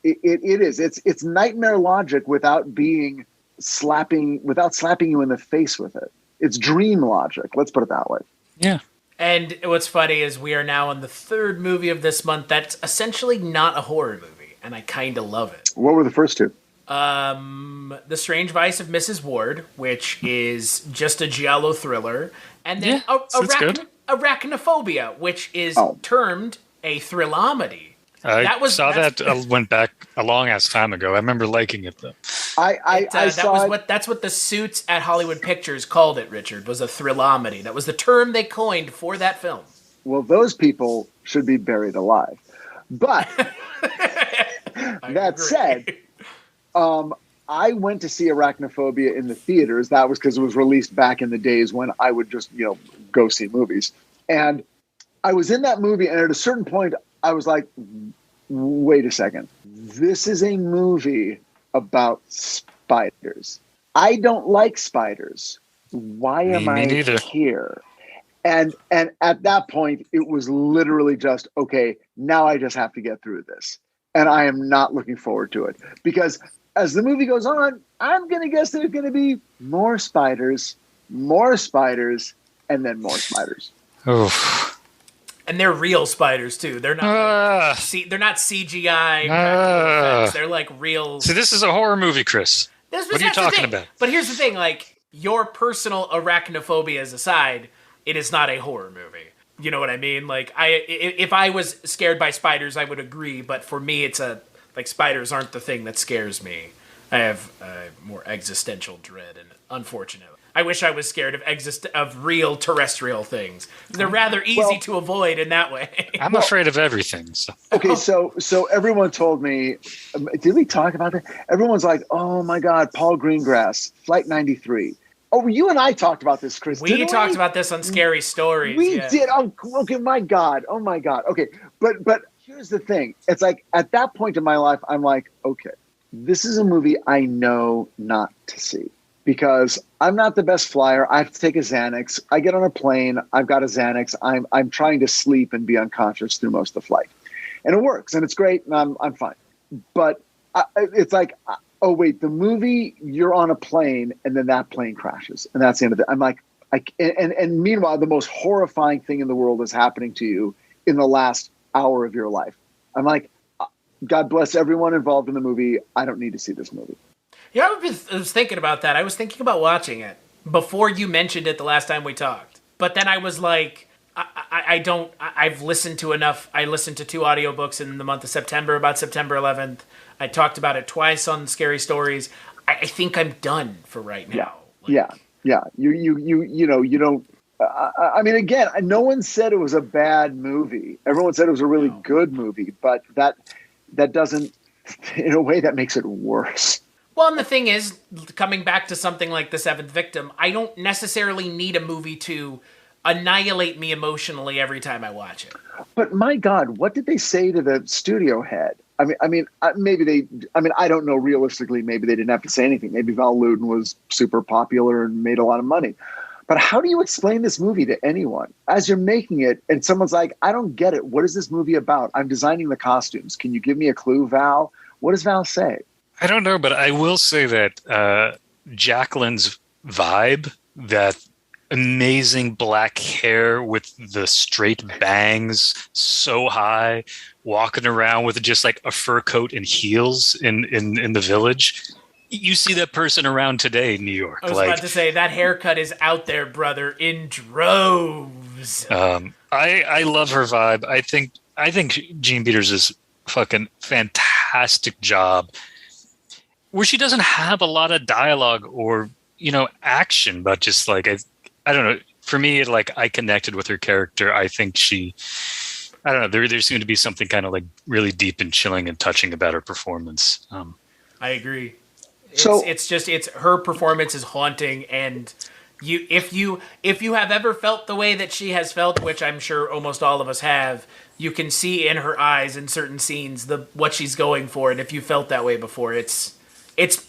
it's nightmare logic without slapping you in the face with it. It's dream logic. Let's put it that way. Yeah. And what's funny is we are now on the third movie of this month that's essentially not a horror movie, and I kind of love it. What were the first two? The Strange Vice of Mrs. Ward, which is just a giallo thriller, and then Arachnophobia, which is termed a thrillamedy. That went back a long ass time ago. I remember liking it though. That's what the suits at Hollywood Pictures called it, Richard, was a thrillamedy. That was the term they coined for that film. Well, those people should be buried alive. But that said, I went to see Arachnophobia in the theaters. That was because it was released back in the days when I would just, go see movies. And I was in that movie, and at a certain point, I was like, wait a second. This is a movie about spiders. I don't like spiders. Why am I here? And at that point, it was literally just, okay, now I just have to get through this. And I am not looking forward to it. Because as the movie goes on, I'm going to guess there's going to be more spiders, and then more spiders. Oh. And they're real spiders too. They're not they're not CGI effects. They're like real. See, this is a horror movie, Chris. What are you talking about? But here's the thing: like your personal arachnophobias aside, it is not a horror movie. You know what I mean? Like if I was scared by spiders, I would agree. But for me, it's spiders aren't the thing that scares me. I have more existential dread, and unfortunately, I wish I was scared of real terrestrial things. They're rather easy to avoid in that way. I'm afraid of everything. So. Okay, so everyone told me, did we talk about that? Everyone's like, oh my God, Paul Greengrass, Flight 93. Oh, you and I talked about this, Chris. We talked about this on Scary Stories. We did. Oh, okay, my God. Okay, but here's the thing. It's like at that point in my life, I'm like, okay, this is a movie I know not to see. Because I'm not the best flyer. I have to take a Xanax. I get on a plane. I've got a Xanax. I'm trying to sleep and be unconscious through most of the flight. And it works, and it's great, and I'm fine. But it's like, oh, wait, the movie, you're on a plane, and then that plane crashes. And that's the end of it. I'm like, and meanwhile, the most horrifying thing in the world is happening to you in the last hour of your life. I'm like, God bless everyone involved in the movie. I don't need to see this movie. Yeah, I was thinking about that. I was thinking about watching it before you mentioned it the last time we talked. But then I was like, I've listened to enough. I listened to 2 audiobooks in the month of September about September 11th. I talked about it twice on Scary Stories. I think I'm done for right now. Yeah. You don't. I mean, again, no one said it was a bad movie. Everyone said it was a really good movie, but that doesn't, in a way, that makes it worse. Well, and the thing is, coming back to something like The Seventh Victim, I don't necessarily need a movie to annihilate me emotionally every time I watch it. But my God, what did they say to the studio head? I mean, I don't know realistically, maybe they didn't have to say anything. Maybe Val Lewton was super popular and made a lot of money. But how do you explain this movie to anyone as you're making it? And someone's like, I don't get it. What is this movie about? I'm designing the costumes. Can you give me a clue, Val? What does Val say? I don't know, but I will say that Jacqueline's vibe, that amazing black hair with the straight bangs so high, walking around with just like a fur coat and heels in the village. You see that person around today in New York. I was about to say, that haircut is out there, brother, in droves. I love her vibe. I think Gene Peters is fucking fantastic job. where she doesn't have a lot of dialogue or, action, but just like, I don't know. For me, I connected with her character. I think I don't know. There seemed to be something kind of like really deep and chilling and touching about her performance. I agree. It's her performance is haunting, and if you have ever felt the way that she has felt, which I'm sure almost all of us have, you can see in her eyes in certain scenes what she's going for, and if you felt that way before, it's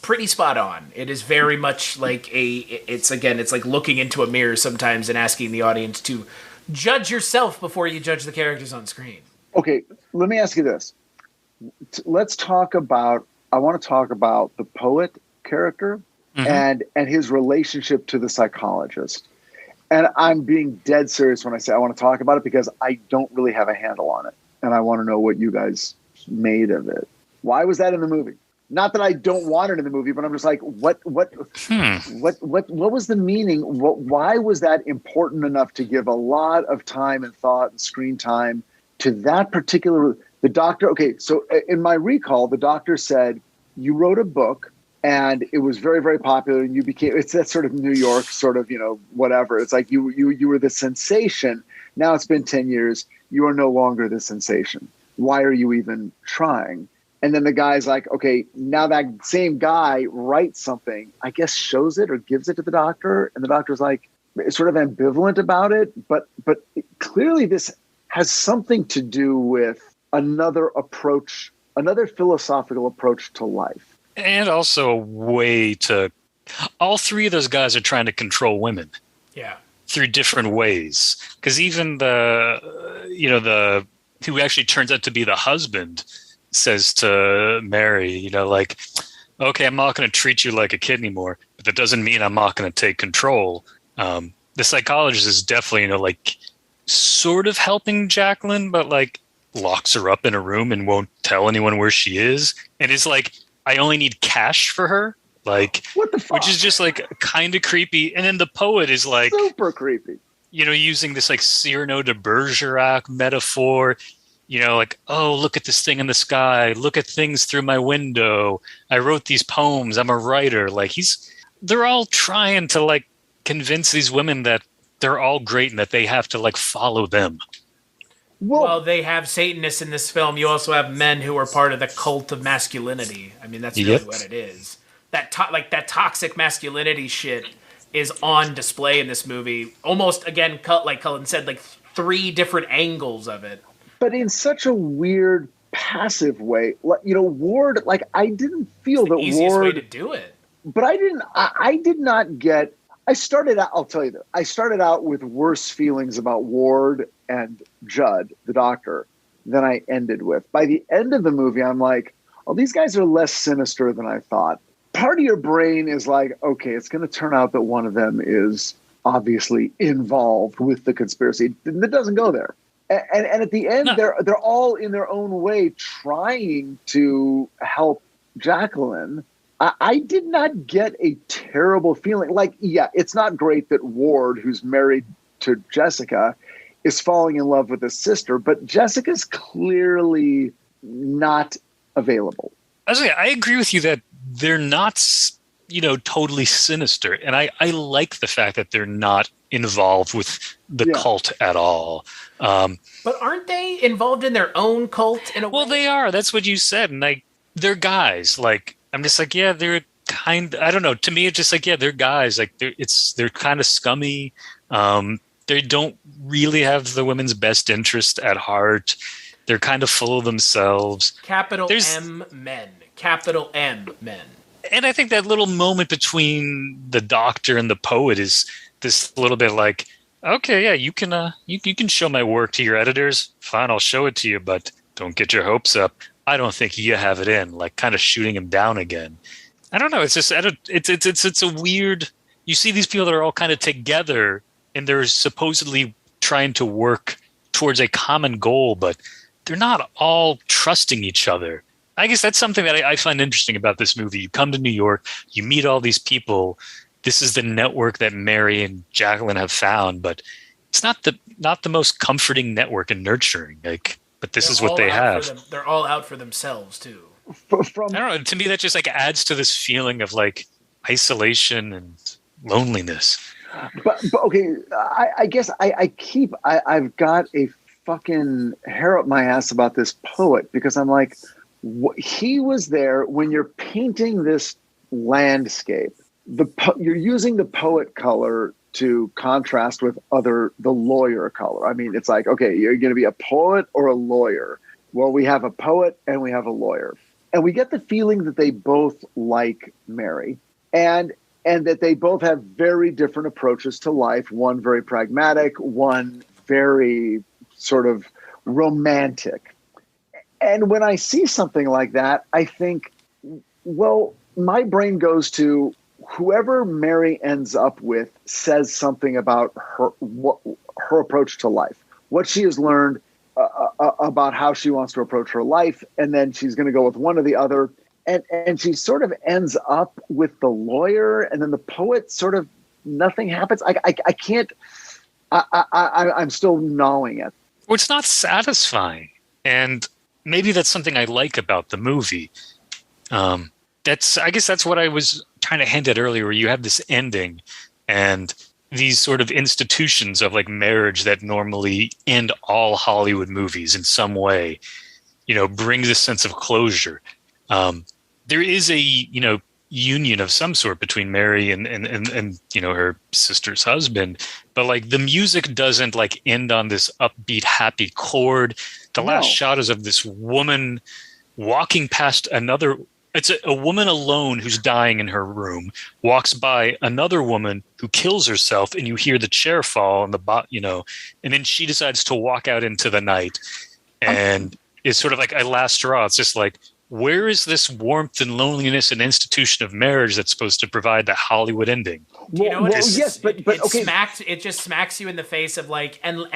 pretty spot on. It is very much like it's like looking into a mirror sometimes and asking the audience to judge yourself before you judge the characters on screen. Okay, let me ask you this. I want to talk about the poet character and his relationship to the psychologist. And I'm being dead serious when I say I want to talk about it because I don't really have a handle on it. And I want to know what you guys made of it. Why was that in the movie? Not that I don't want it in the movie, but I'm just like, what was the meaning? Why was that important enough to give a lot of time and thought and screen time to that particular, the doctor? Okay. So in my recall, the doctor said, you wrote a book and it was very, very popular and it's that sort of New York sort of, whatever. It's like you were the sensation. Now it's been 10 years. You are no longer the sensation. Why are you even trying? And then the guy's like, okay, now that same guy writes something, I guess shows it or gives it to the doctor. And the doctor's like, sort of ambivalent about it. But clearly this has something to do with another approach, another philosophical approach to life. And also a way to, all three of those guys are trying to control women. Yeah. Through different ways. Because even the who actually turns out to be the husband says to Mary, okay, I'm not going to treat you like a kid anymore, but that doesn't mean I'm not going to take control. The psychologist is definitely, sort of helping Jacqueline, but locks her up in a room and won't tell anyone where she is. And it's I only need cash for her. What the fuck? Which is just kind of creepy. And then the poet is super creepy, using this Cyrano de Bergerac metaphor. Oh, look at this thing in the sky. Look at things through my window. I wrote these poems. I'm a writer. They're all trying to convince these women that they're all great and that they have to follow them. Well, they have Satanists in this film. You also have men who are part of the cult of masculinity. I mean, that's really what it is. That toxic masculinity shit is on display in this movie. Almost, again, like Cullen said, 3 different angles of it. But in such a weird, passive way. Ward, I didn't feel that Ward... easiest way to do it. But I did not get... I started out, I'll tell you this. I started out with worse feelings about Ward and Judd, the doctor, than I ended with. By the end of the movie, I'm like, oh, these guys are less sinister than I thought. Part of your brain is like, okay, it's going to turn out that one of them is obviously involved with the conspiracy. It doesn't go there. And at the end, they're all in their own way trying to help Jacqueline. I did not get a terrible feeling. It's not great that Ward, who's married to Jessica, is falling in love with his sister, but Jessica's clearly not available. I agree with you that they're not, totally sinister. And I like the fact that they're not involved with the cult at all. But aren't they involved in their own cult in a way? Well, they are. That's what you said. And they're guys. I'm just they're kind of, I don't know. To me, it's just they're guys. They're kind of scummy. They don't really have the women's best interest at heart. They're kind of full of themselves. Capital M men. And I think that little moment between the doctor and the poet is this little bit okay, yeah, you can show my work to your editors. Fine, I'll show it to you, but don't get your hopes up. I don't think you have it in. Kind of shooting him down again. I don't know. It's just it's a weird. You see these people that are all kind of together, and they're supposedly trying to work towards a common goal, but they're not all trusting each other. I guess that's something that I find interesting about this movie. You come to New York, you meet all these people. This is the network that Mary and Jacqueline have found, but it's not the most comforting network and nurturing. But this is what they have. They're all out for themselves too. from I don't know. To me, that just like adds to this feeling of like isolation and loneliness. But okay, I guess I've got a fucking hair up my ass about this poet because I'm like, he was there when you're painting this landscape. You're using the poet color to contrast with the lawyer color. I mean, it's like, okay, you're going to be a poet or a lawyer. Well, we have a poet and we have a lawyer. And we get the feeling that they both like Mary and that they both have very different approaches to life. One very pragmatic, one very sort of romantic. And when I see something like that, I think, well, my brain goes to whoever Mary ends up with says something about her approach to life, what she has learned about how she wants to approach her life. And then she's going to go with one or the other. And she sort of ends up with the lawyer, and then the poet sort of nothing happens. I can't, I'm still gnawing at. Well, it's not satisfying. And maybe that's something I like about the movie. I guess that's what I was trying to hint at earlier, where you have this ending and these sort of institutions of like marriage that normally end all Hollywood movies in some way, bring this sense of closure. There is a, union of some sort between Mary and her sister's husband, but like the music doesn't like end on this upbeat, happy chord. The last shot is of this woman walking past another. It's a woman alone who's dying in her room, walks by another woman who kills herself, and you hear the chair fall on the and then she decides to walk out into the night, and it's sort of like a last straw. It's just like, where is this warmth and loneliness and institution of marriage that's supposed to provide that Hollywood ending? Yes, but okay. It just smacks you in the face of like, and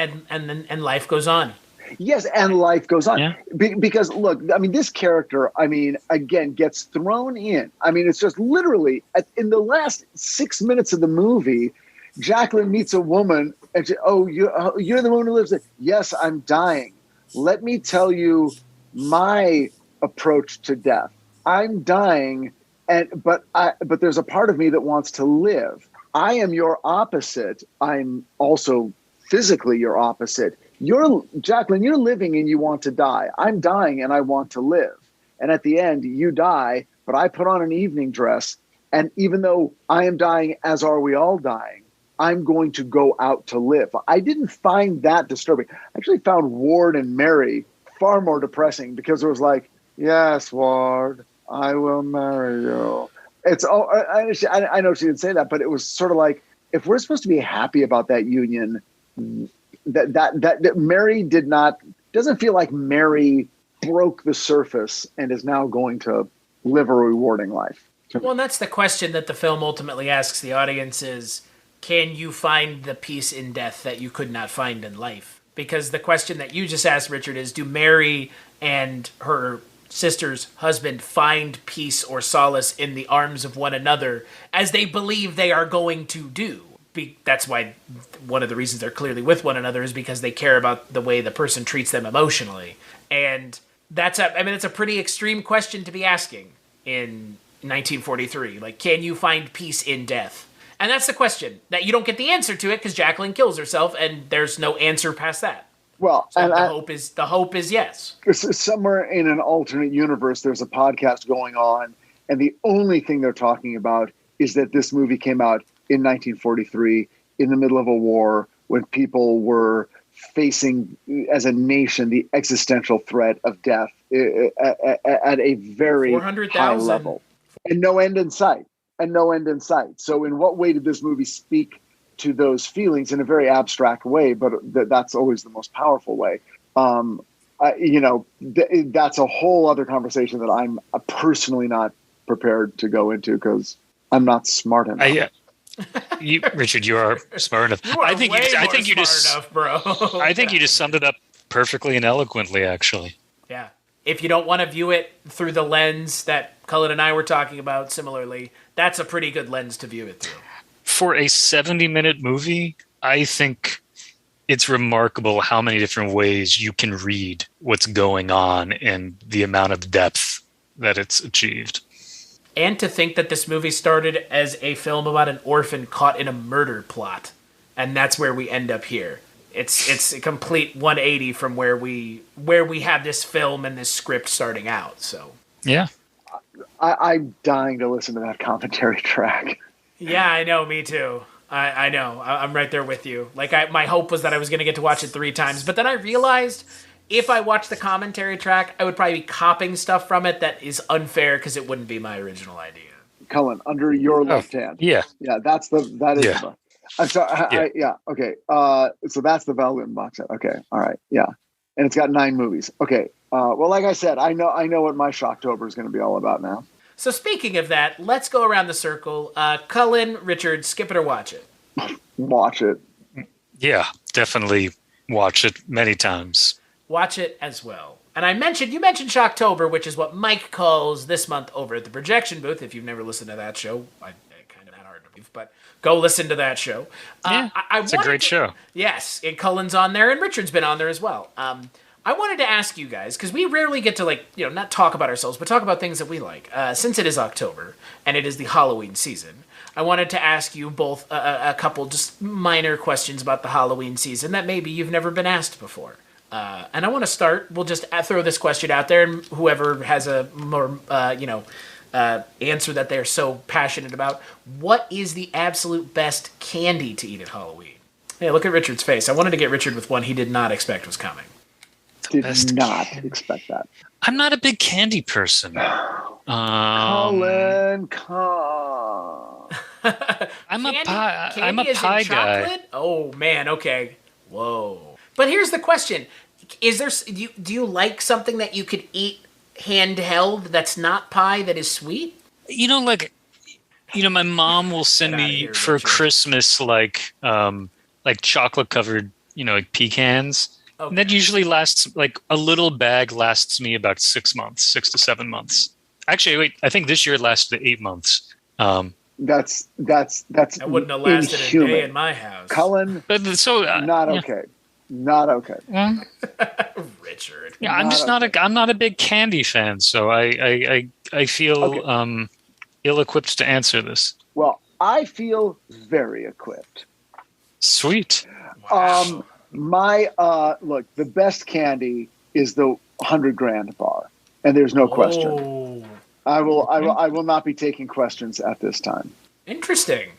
life goes on. Yes, and life goes on. Yeah. Because, look, I mean, this character, again, gets thrown in. I mean, it's just literally, in the last 6 minutes of the movie, Jacqueline meets a woman, and she, you're the woman who lives there. Yes, I'm dying. Let me tell you my approach to death. I'm dying, but there's a part of me that wants to live. I am your opposite. I'm also physically your opposite. Jacqueline, you're living and you want to die. I'm dying and I want to live. And at the end, you die, but I put on an evening dress. And even though I am dying, as are we all dying, I'm going to go out to live. I didn't find that disturbing. I actually found Ward and Mary far more depressing because it was like, yes, Ward, I will marry you. I know she didn't say that, but it was sort of like, if we're supposed to be happy about that union, that Mary doesn't feel like Mary broke the surface and is now going to live a rewarding life. Well, and that's the question that the film ultimately asks the audience is, can you find the peace in death that you could not find in life? Because the question that you just asked, Richard, is do Mary and her sister's husband find peace or solace in the arms of one another as they believe they are going to do? That's why one of the reasons they're clearly with one another is because they care about the way the person treats them emotionally. And it's a pretty extreme question to be asking in 1943. Like, can you find peace in death? And that's the question that you don't get the answer to it because Jacqueline kills herself and there's no answer past that. Well, so the hope is yes. Somewhere in an alternate universe, there's a podcast going on, and the only thing they're talking about is that this movie came out in 1943 in the middle of a war when people were facing, as a nation, the existential threat of death at a very high level, and no end in sight. So in what way did this movie speak to those feelings? In a very abstract way, but that's always the most powerful way. That's a whole other conversation that I'm personally not prepared to go into because I'm not smart enough. Richard, you are smart enough. I think you just summed it up perfectly and eloquently, actually. Yeah. If you don't want to view it through the lens that Cullen and I were talking about similarly, that's a pretty good lens to view it through. For a 70-minute movie, I think it's remarkable how many different ways you can read what's going on and the amount of depth that it's achieved. And to think that this movie started as a film about an orphan caught in a murder plot, and that's where we end up here. It's a complete 180 from where we have this film and this script starting out. So yeah, I'm dying to listen to that commentary track. Yeah, I know, me too. I know, I'm right there with you. Like, my hope was that I was going to get to watch it 3 times, but then I realized if I watched the commentary track, I would probably be copying stuff from it that is unfair because it wouldn't be my original idea. Cullen, under your left hand. Yeah. Yeah, that is Yeah. the... I'm sorry. Okay. So that's the Val Lewton box set. Okay. All right. Yeah. And it's got 9 movies. Okay. Well, like I said, I know what my Shocktober is going to be all about now. So speaking of that, let's go around the circle. Cullen, Richard, skip it or watch it? Watch it. Yeah, definitely watch it many times. Watch it as well. And you mentioned Shocktober, which is what Mike calls this month over at the Projection Booth. If you've never listened to that show, I kind of had hard to believe, but go listen to that show. It's a great show. Yes, and Cullen's on there, and Richard's been on there as well. I wanted to ask you guys, because we rarely get to, not talk about ourselves, but talk about things that we like. Since it is October, and it is the Halloween season, I wanted to ask you both a couple just minor questions about the Halloween season that maybe you've never been asked before. And I want to start, we'll just throw this question out there, and whoever has a more, answer that they're so passionate about. What is the absolute best candy to eat at Halloween? Hey, look at Richard's face. I wanted to get Richard with one he did not expect was coming. Did not expect that. I'm not a big candy person. Cullen, come. I'm a Candy pie guy. Chocolate? Oh man, okay. Whoa. But here's the question: do you like something that you could eat handheld that's not pie that is sweet? My mom will send me for Christmas like chocolate covered, like pecans. Okay. And that usually lasts, a little bag lasts me about 6 months, 6 to 7 months. Actually, wait, I think this year it lasted 8 months. That's I wouldn't have lasted inhuman. A day in my house. Cullen, not okay. Not okay. Richard. Yeah, I'm not a big candy fan, so I feel ill-equipped to answer this. Well, I feel very equipped. Sweet. Wow. Look, the best candy is the $100,000 bar, and there's no question. I will not be taking questions at this time. Interesting.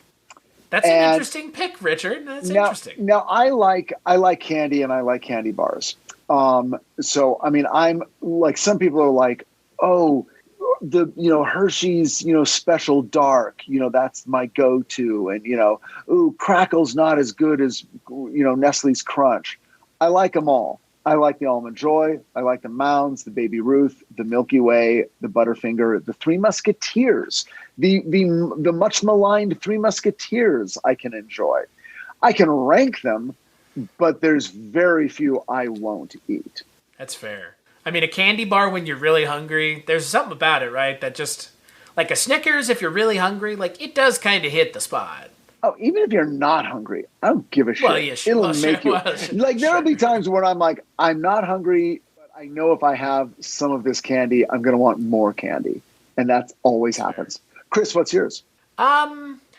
That's an interesting pick, Richard. That's interesting. Now I like candy, and I like candy bars. So I mean, I'm like, some people are like, oh, the Hershey's special dark, that's my go-to, and Crackle's not as good as Nestle's Crunch. I like them all. I like the Almond Joy, I like the Mounds, the Baby Ruth, the Milky Way, the Butterfinger, the Three Musketeers, the much maligned Three Musketeers I can enjoy. I can rank them, but there's very few I won't eat. That's fair. I mean, a candy bar when you're really hungry, there's something about it, right? That just, like a Snickers, if you're really hungry, it does kind of hit the spot. Oh, even if you're not hungry, I don't give a shit. Well, yeah, sure. It'll make you. There'll be times when I'm like, I'm not hungry, but I know if I have some of this candy, I'm going to want more candy. And that always happens. Chris, what's yours?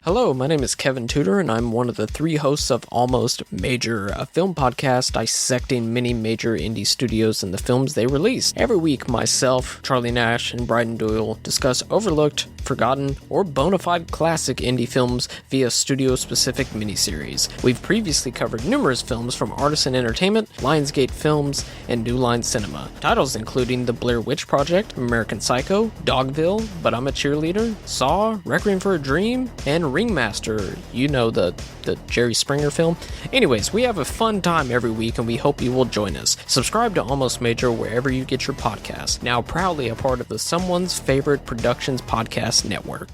Hello, my name is Kevin Tudor, and I'm one of the 3 hosts of Almost Major, a film podcast dissecting many major indie studios and the films they release. Every week, myself, Charlie Nash, and Bryden Doyle discuss overlooked, forgotten, or bona fide classic indie films via studio-specific miniseries. We've previously covered numerous films from Artisan Entertainment, Lionsgate Films, and New Line Cinema. Titles including The Blair Witch Project, American Psycho, Dogville, But I'm a Cheerleader, Saw, Requiem for a Dream, and Ringmaster, the Jerry Springer film. Anyways, we have a fun time every week, and we hope you will join us. Subscribe to Almost Major wherever you get your podcasts. Now proudly a part of the Someone's Favorite Productions podcast network.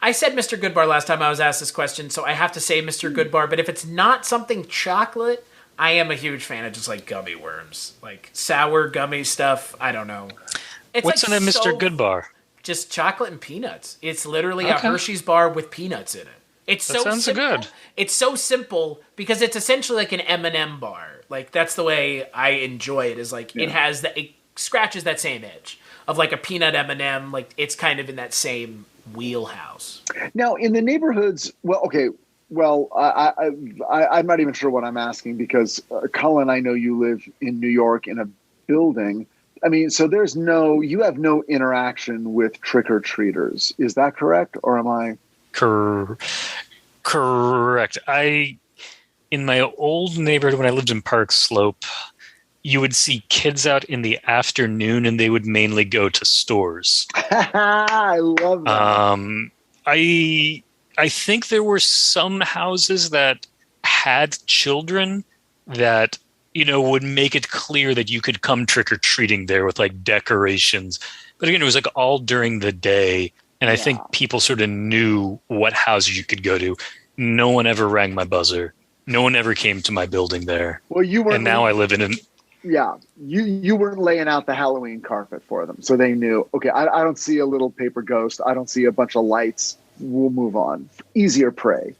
I said Mr. Goodbar last time I was asked this question, so I have to say Mr. Goodbar, but if it's not something chocolate, I am a huge fan of just gummy worms. Sour gummy stuff, I don't know. What's in a Mr. Goodbar? Just chocolate and peanuts. It's literally a Hershey's bar with peanuts in it. That sounds simple. Good. It's so simple because it's essentially like an M&M bar. That's the way I enjoy it. It has the scratches that same edge of like a peanut M&M. Like it's kind of in that same wheelhouse. Now in the neighborhoods, I'm not even sure what I'm asking because Cullen, I know you live in New York in a building. I mean, so you have no interaction with trick-or-treaters. Is that correct? Or am I? Correct. In my old neighborhood, when I lived in Park Slope, you would see kids out in the afternoon and they would mainly go to stores. I love that. I think there were some houses that had children that, would make it clear that you could come trick-or-treating there with like decorations. But again, it was like all during the day. And I think people sort of knew what houses you could go to. No one ever rang my buzzer. No one ever came to my building there. Well, you were. And now I live in an. Yeah, you weren't laying out the Halloween carpet for them, so they knew. Okay, I don't see a little paper ghost. I don't see a bunch of lights. We'll move on. Easier prey.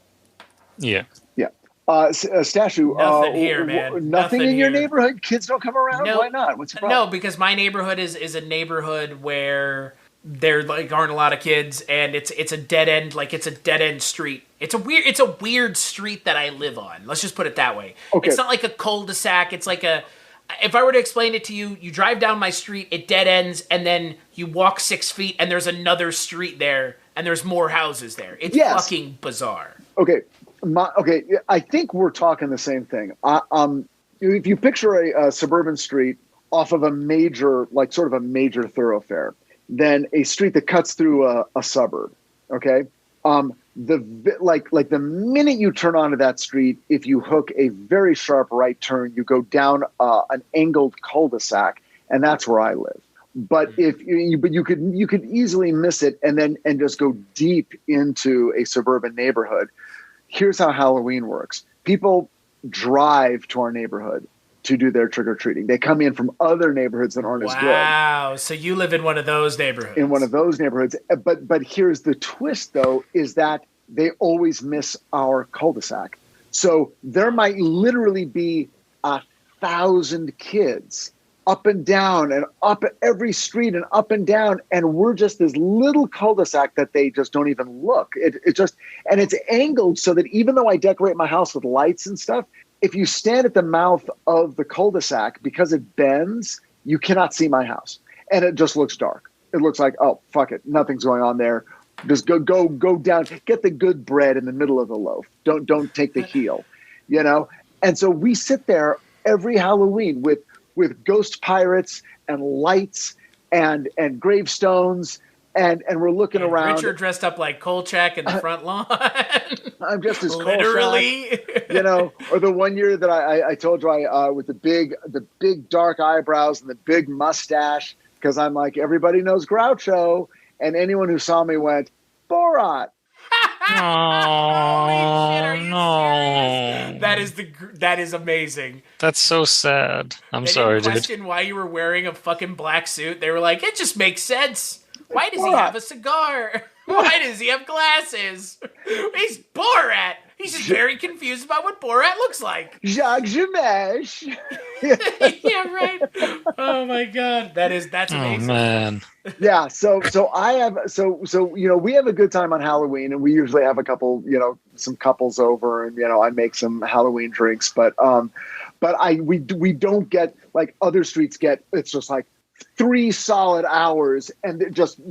Yeah. Yeah. Stachiw. Nothing here, man. Nothing in your neighborhood. Kids don't come around. No, why not? What's the problem? No, because my neighborhood is a neighborhood where there like aren't a lot of kids, and it's a dead end. Like it's a dead end street. It's a weird street that I live on. Let's just put it that way. Okay. It's not like a cul-de-sac. It's like if I were to explain it to you, you drive down my street, it dead ends, and then you walk 6 feet, and there's another street there, and there's more houses there. It's fucking bizarre. Okay. I think we're talking the same thing. If you picture a suburban street off of a major, like sort of a major thoroughfare, then a street that cuts through a suburb, okay? The minute you turn onto that street, if you hook a very sharp right turn, you go down an angled cul-de-sac, and that's where I live. But you could easily miss it and just go deep into a suburban neighborhood. Here's how Halloween works. People drive to our neighborhood to do their trick-or-treating. They come in from other neighborhoods that aren't as good. Wow. So you live in one of those neighborhoods. In one of those neighborhoods. But here's the twist, though, is that they always miss our cul-de-sac. So there might literally be 1,000 kids up and down and up every street and up and down. And we're just this little cul-de-sac that they just don't even look. And it's angled so that even though I decorate my house with lights and stuff, if you stand at the mouth of the cul-de-sac, because it bends, you cannot see my house. And it just looks dark. It looks like, oh, fuck it. Nothing's going on there. Just go down, get the good bread in the middle of the loaf. Don't take the heel, And so we sit there every Halloween with ghost pirates and lights and gravestones. And we're looking around. Richard dressed up like Kolchak in the front lawn. I'm just as literally, Kolchak, Or the one year that I told you with the big dark eyebrows and the big mustache, because I'm like, everybody knows Groucho, and anyone who saw me went, Borat. Oh no! That is amazing. That's so sad. I'm sorry, dude. They didn't question why you were wearing a fucking black suit. They were like, it just makes sense. Why does he have a cigar? Why does he have glasses? He's Borat. He's just very confused about what Borat looks like. Jacques Jamesh. Yeah, right. Oh my god, that's amazing. Oh man. Yeah. So we have a good time on Halloween, and we usually have a couple, some couples over, and I make some Halloween drinks, but we don't get like other streets get. It's just like 3 solid hours, and just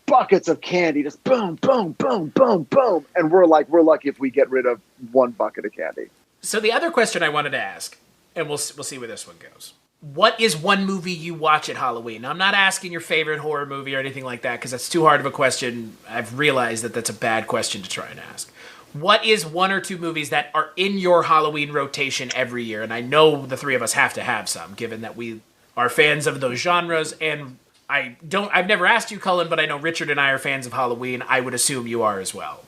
buckets of candy, just boom, boom, boom, boom, boom, and we're lucky if we get rid of 1 bucket of candy. So the other question I wanted to ask, and we'll see where this one goes. What is one movie you watch at Halloween? Now, I'm not asking your favorite horror movie or anything like that, because that's too hard of a question. I've realized that that's a bad question to try and ask. What is 1 or 2 movies that are in your Halloween rotation every year? And I know the 3 of us have to have some, given that we are fans of those genres, and I've never asked you, Cullen, but I know Richard and I are fans of Halloween. I would assume you are as well.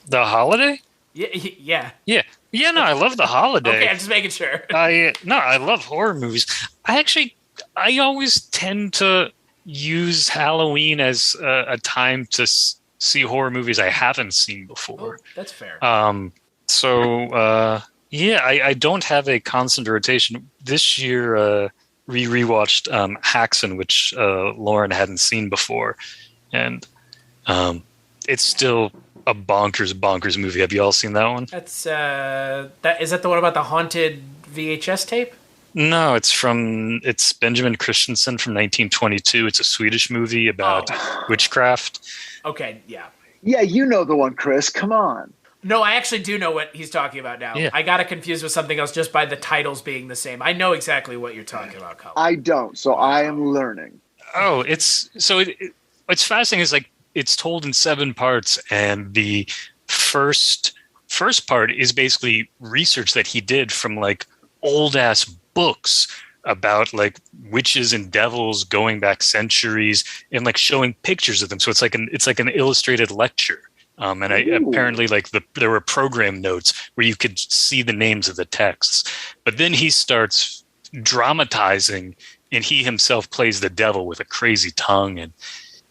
The holiday? Yeah. Yeah, no, I love the holiday. Okay, I'm just making sure. I love horror movies. I always tend to use Halloween as a time to see horror movies I haven't seen before. Oh, that's fair. I don't have a constant rotation. This year, rewatched Haxan, which Lauren hadn't seen before, and it's still a bonkers movie. Have you all seen that one? That's is that the one about the haunted VHS tape? No, it's Benjamin Christensen from 1922. It's a Swedish movie about witchcraft. Okay, yeah. Yeah, you know the one, Chris. Come on. No, I actually do know what he's talking about now. Yeah. I got it confused with something else just by the titles being the same. I know exactly what you're talking about, Cullen. I don't, so I am learning. Oh, it's fascinating. It's like it's told in 7 parts, and the first part is basically research that he did from like old ass books about like witches and devils going back centuries, and like showing pictures of them. So it's like an illustrated lecture. And apparently like there were program notes where you could see the names of the texts. But then he starts dramatizing, and he himself plays the devil with a crazy tongue, and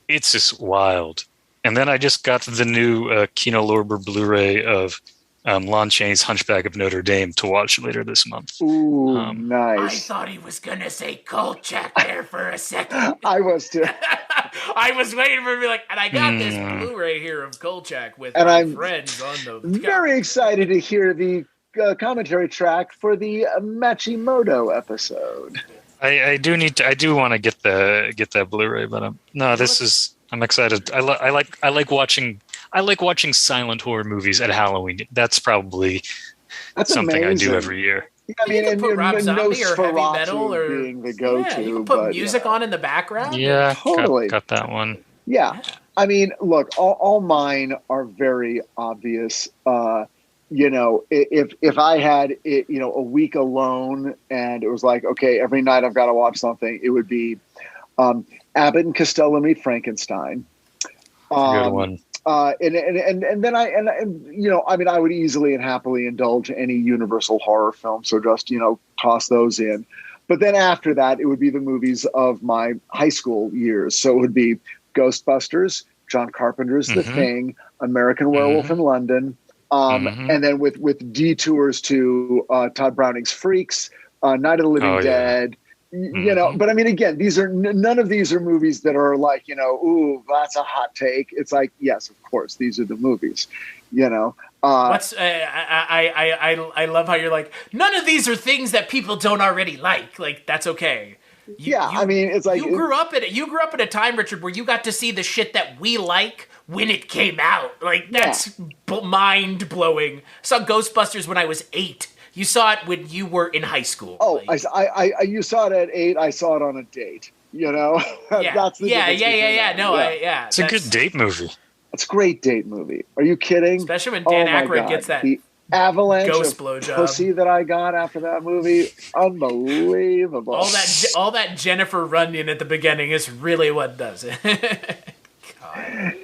it's just wild. And then I just got the new Kino Lorber Blu-ray of Lon Chaney's Hunchback of Notre Dame to watch later this month. Ooh, nice. I thought he was going to say Kolchak there for a second. I was too. I was waiting for him to be like, and I got this Blu-ray here of Kolchak with and my I'm friends on the... very excited to hear the commentary track for the Machimoto episode. I do want to get that Blu-ray, but I'm excited. I like watching silent horror movies at Halloween. That's probably something amazing. I do every year. Yeah, I mean, you can put Rob Zombie or heavy metal or being the go-to. Yeah, you can put music on in the background. Yeah, totally. Got that one. Yeah. I mean, look, all mine are very obvious. If I had a week alone and it was like, okay, every night I've got to watch something, it would be Abbott and Costello Meet Frankenstein. Good one. And then I would easily and happily indulge any Universal horror film. So just, toss those in. But then after that, it would be the movies of my high school years. So it would be Ghostbusters, John Carpenter's The Thing, American Werewolf in London. And then with detours to Todd Browning's Freaks, Night of the Living Dead, but I mean, again, none of these are movies that are like, ooh, that's a hot take. It's like, yes, of course, these are the movies, I love how you're like, none of these are things that people don't already like. Like, that's okay. I mean, it's like you grew up at a time, Richard, where you got to see the shit that we like when it came out. Like, that's mind blowing. I saw Ghostbusters when I was 8. You saw it when you were in high school. Oh, like. You saw it at 8. I saw it on a date. Yeah. That's the It's a good date movie. It's a great date movie. Are you kidding? Especially when Dan Aykroyd gets that the avalanche ghost of blowjob pussy that I got after that movie. Unbelievable. All that Jennifer Runyon at the beginning is really what does it. God.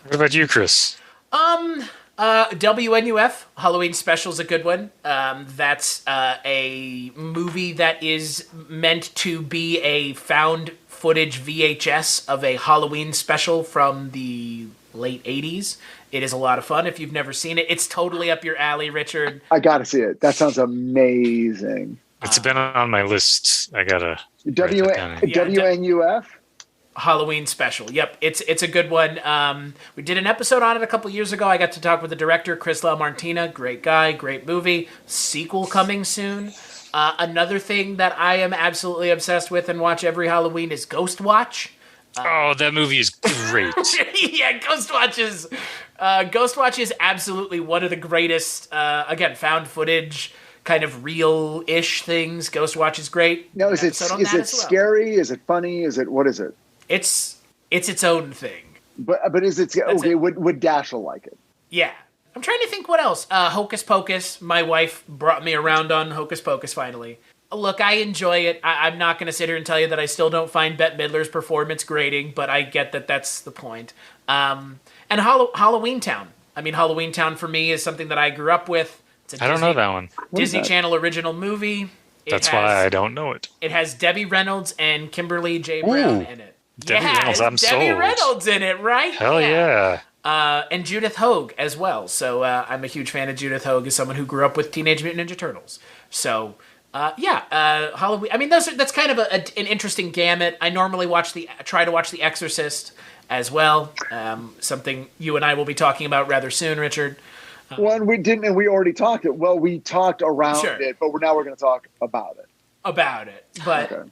What about you, Chris? WNUF Halloween Special is a good one. That's a movie that is meant to be a found footage VHS of a Halloween special from the late 80s. It is a lot of fun if you've never seen it. It's totally up your alley, Richard. I gotta see it. That sounds amazing. It's been on my list. I gotta WNUF Halloween Special. Yep, it's a good one. We did an episode on it a couple years ago. I got to talk with the director, Chris LaMartina. Great guy, great movie. Sequel coming soon. Another thing that I am absolutely obsessed with and watch every Halloween is Ghost Watch. That movie is great. Yeah, Ghost Watch is absolutely one of the greatest, found footage, kind of real-ish things. Ghost Watch is great. No, is it scary? Is it funny? What is it? It's its own thing. But is it okay? Would Dashiell like it? Yeah. I'm trying to think what else. Hocus Pocus. My wife brought me around on Hocus Pocus finally. Look, I enjoy it. I'm not going to sit here and tell you that I still don't find Bette Midler's performance grating, but I get that that's the point. And Halloween Town. I mean, Halloween Town for me is something that I grew up with. I don't know that one. Disney Channel original movie. That's why I don't know it. It has Debbie Reynolds and Kimberly J. Brown in it. Debbie Reynolds, I'm sold. Debbie Reynolds in it, right? Hell yeah. And Judith Hoag as well. So I'm a huge fan of Judith Hoag as someone who grew up with Teenage Mutant Ninja Turtles. So Halloween. I mean, that's kind of an interesting gamut. I normally try to watch The Exorcist as well. Something you and I will be talking about rather soon, Richard. Well, we didn't, and we already talked it. Well, we talked around it, but now we're going to talk about it. But okay.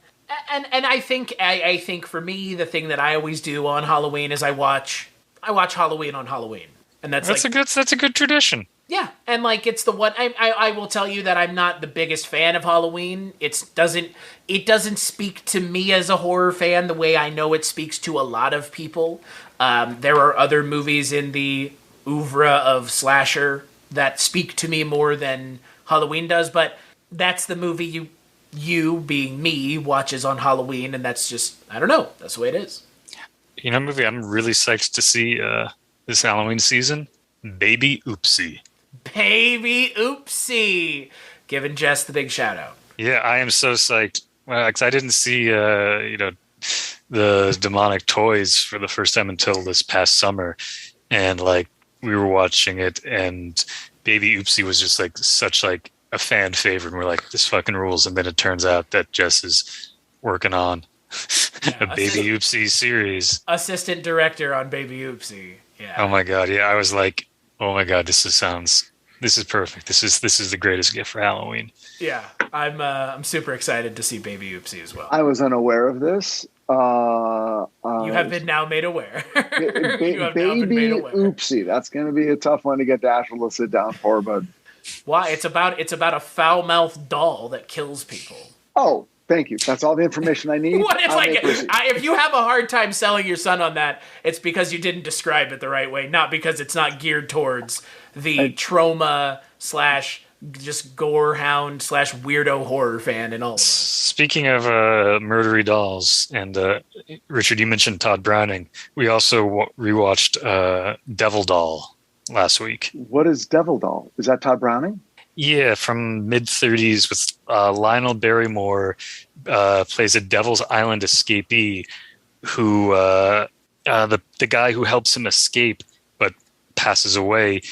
and I think for me, the thing that I always do on Halloween is I watch Halloween on Halloween, and that's a good tradition. Yeah, and like it's the one I will tell you that I'm not the biggest fan of Halloween. It doesn't speak to me as a horror fan the way I know it speaks to a lot of people. There are other movies in the oeuvre of slasher that speak to me more than Halloween does, but that's the movie you being me watches on Halloween, and that's just, I don't know, that's the way it is. You know, movie I'm really psyched to see this Halloween season, Baby Oopsie. Baby Oopsie, giving Jess the big shout out. Yeah, I am so psyched. Because I didn't see the demonic toys for the first time until this past summer, and like we were watching it, and Baby Oopsie was just like such like a fan favorite, and we're like, this fucking rules. And then it turns out that Jess is working on a Baby Oopsie series. Assistant director on Baby Oopsie. Yeah. Oh my god, yeah. I was like, oh my god, this is perfect. This is the greatest gift for Halloween. Yeah, I'm super excited to see Baby Oopsie as well. I was unaware of this. You have been now made aware. Baby Oopsie. That's going to be a tough one to get Dashiell to sit down for, but why? It's about a foul-mouthed doll that kills people. Oh, thank you. That's all the information I need. What it's like, if you have a hard time selling your son on that, it's because you didn't describe it the right way, not because it's not geared towards the trauma / just gorehound / weirdo horror fan and all of that. Speaking of murdery dolls, and Richard, you mentioned Todd Browning. We also rewatched Devil Doll last week. What is Devil Doll? Is that Todd Browning? Yeah, from mid-30s with Lionel Barrymore plays a Devil's Island escapee who the guy who helps him escape but passes away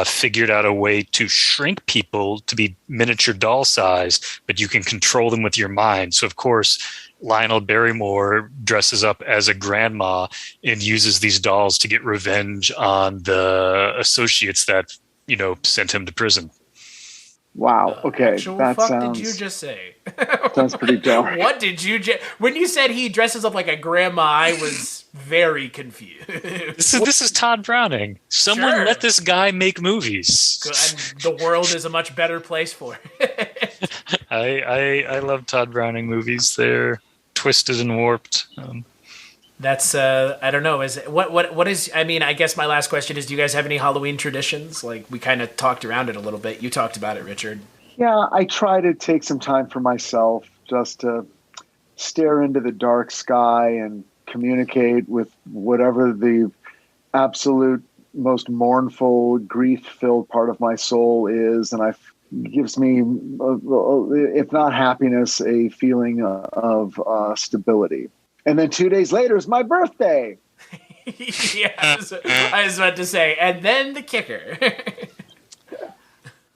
figured out a way to shrink people to be miniature doll sized, but you can control them with your mind. So, of course, Lionel Barrymore dresses up as a grandma and uses these dolls to get revenge on the associates that, sent him to prison. Wow. Okay. That sounds. Did you just say? Sounds pretty dope. What did you just? When you said he dresses up like a grandma, I was very confused. This is Todd Browning. Someone let this guy make movies. And the world is a much better place for it. I love Todd Browning movies. They're twisted and warped. That's I don't know. Is what is? I mean, I guess my last question is: do you guys have any Halloween traditions? Like we kind of talked around it a little bit. You talked about it, Richard. Yeah, I try to take some time for myself just to stare into the dark sky and communicate with whatever the absolute most mournful, grief-filled part of my soul is, and gives me, if not happiness, a feeling of stability. And then 2 days later is my birthday. Yeah, I was about to say. And then the kicker.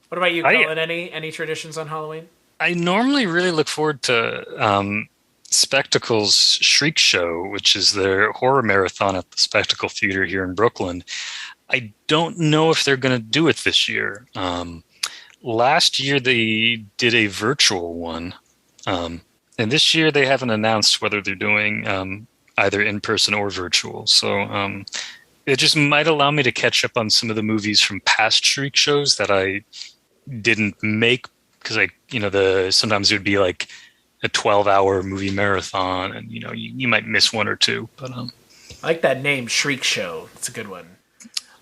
What about you, Cullen? Any traditions on Halloween? I normally really look forward to Spectacle's Shriek Show, which is their horror marathon at the Spectacle Theater here in Brooklyn. I don't know if they're going to do it this year. Last year they did a virtual one. And this year they haven't announced whether they're doing either in person or virtual. So it just might allow me to catch up on some of the movies from past Shriek shows that I didn't make because sometimes it would be like a 12-hour movie marathon, and you might miss one or two. But I like that name, Shriek Show. It's a good one.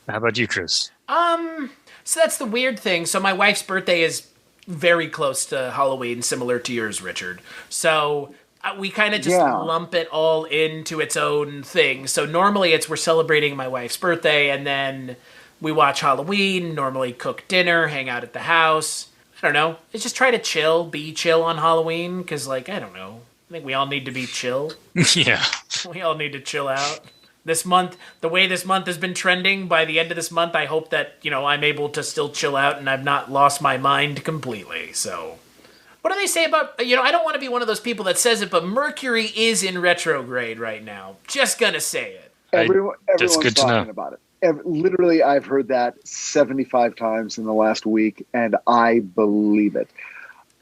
How about you, Chris? So that's the weird thing. So my wife's birthday is very close to Halloween, similar to yours, Richard. So we kind of just lump it all into its own thing. So normally we're celebrating my wife's birthday, and then we watch Halloween, normally cook dinner, hang out at the house. I don't know. It's just try to be chill on Halloween, because, I don't know. I think we all need to be chill. Yeah. We all need to chill out. This month, the way this month has been trending, by the end of this month, I hope that, I'm able to still chill out and I've not lost my mind completely. So What do they say about, I don't want to be one of those people that says it, but Mercury is in retrograde right now. Just gonna say it. Everyone's talking about it. Literally, I've heard that 75 times in the last week, and I believe it.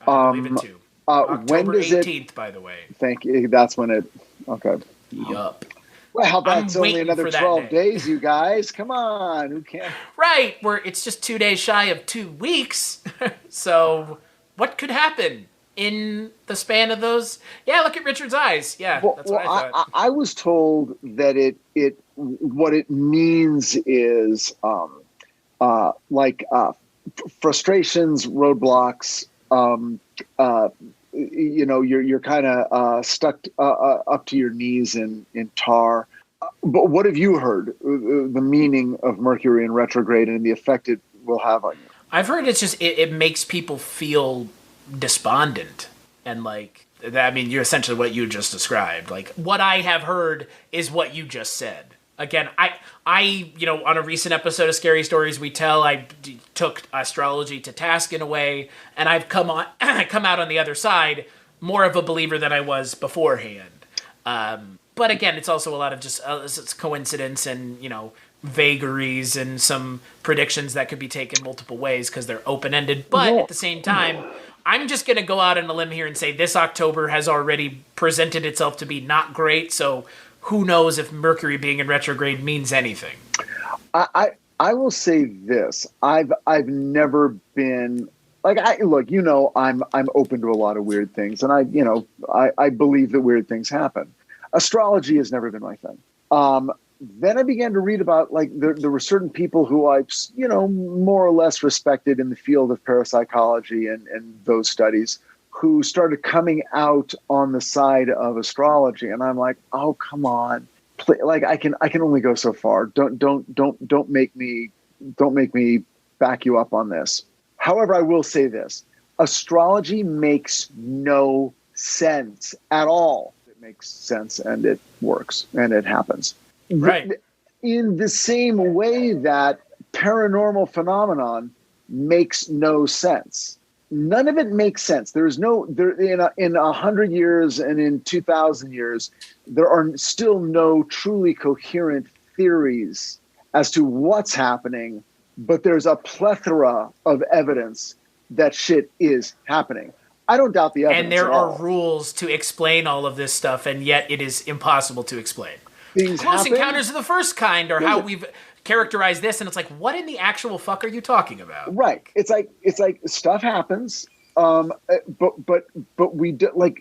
I believe it too. October when does 18th, by the way. Thank you. That's when it... Okay. Yup. Well, that's only another 12 days, you guys. Come on. Who can? Right. It's just 2 days shy of 2 weeks. So what could happen in the span of those? Yeah, look at Richard's eyes. Yeah, that's what I thought. I was told that what it means is frustrations, roadblocks, you're kind of stuck up to your knees in tar. But what have you heard the meaning of Mercury in retrograde and the effect it will have on you? I've heard it's just it makes people feel despondent and you're essentially what you just described. Like what I have heard is what you just said. Again, I on a recent episode of Scary Stories We Tell, I took astrology to task in a way, and I've come out on the other side more of a believer than I was beforehand. But again, it's also a lot of just it's coincidence and vagaries and some predictions that could be taken multiple ways because they're open-ended. But at the same time, I'm just going to go out on a limb here and say this October has already presented itself to be not great. So who knows if Mercury being in retrograde means anything? I will say this. I've never been I'm open to a lot of weird things, and I believe that weird things happen. Astrology has never been my thing. Then I began to read about there were certain people who I more or less respected in the field of parapsychology and those studies, who started coming out on the side of astrology, and I'm like, oh, come on, I can only go so far. Don't make me back you up on this. However, I will say this: astrology makes no sense at all. It makes sense, and it works, and it happens. Right. In the same way that paranormal phenomenon makes no sense. None of it makes sense. There is in 100 years and in 2,000 years, there are still no truly coherent theories as to what's happening, but there's a plethora of evidence that shit is happening. I don't doubt the evidence. And there are rules to explain all of this stuff, and yet it is impossible to explain. Close Encounters of the First Kind, or how we've characterized this, and it's like, what in the actual fuck are you talking about? Right. It's like stuff happens, but we do,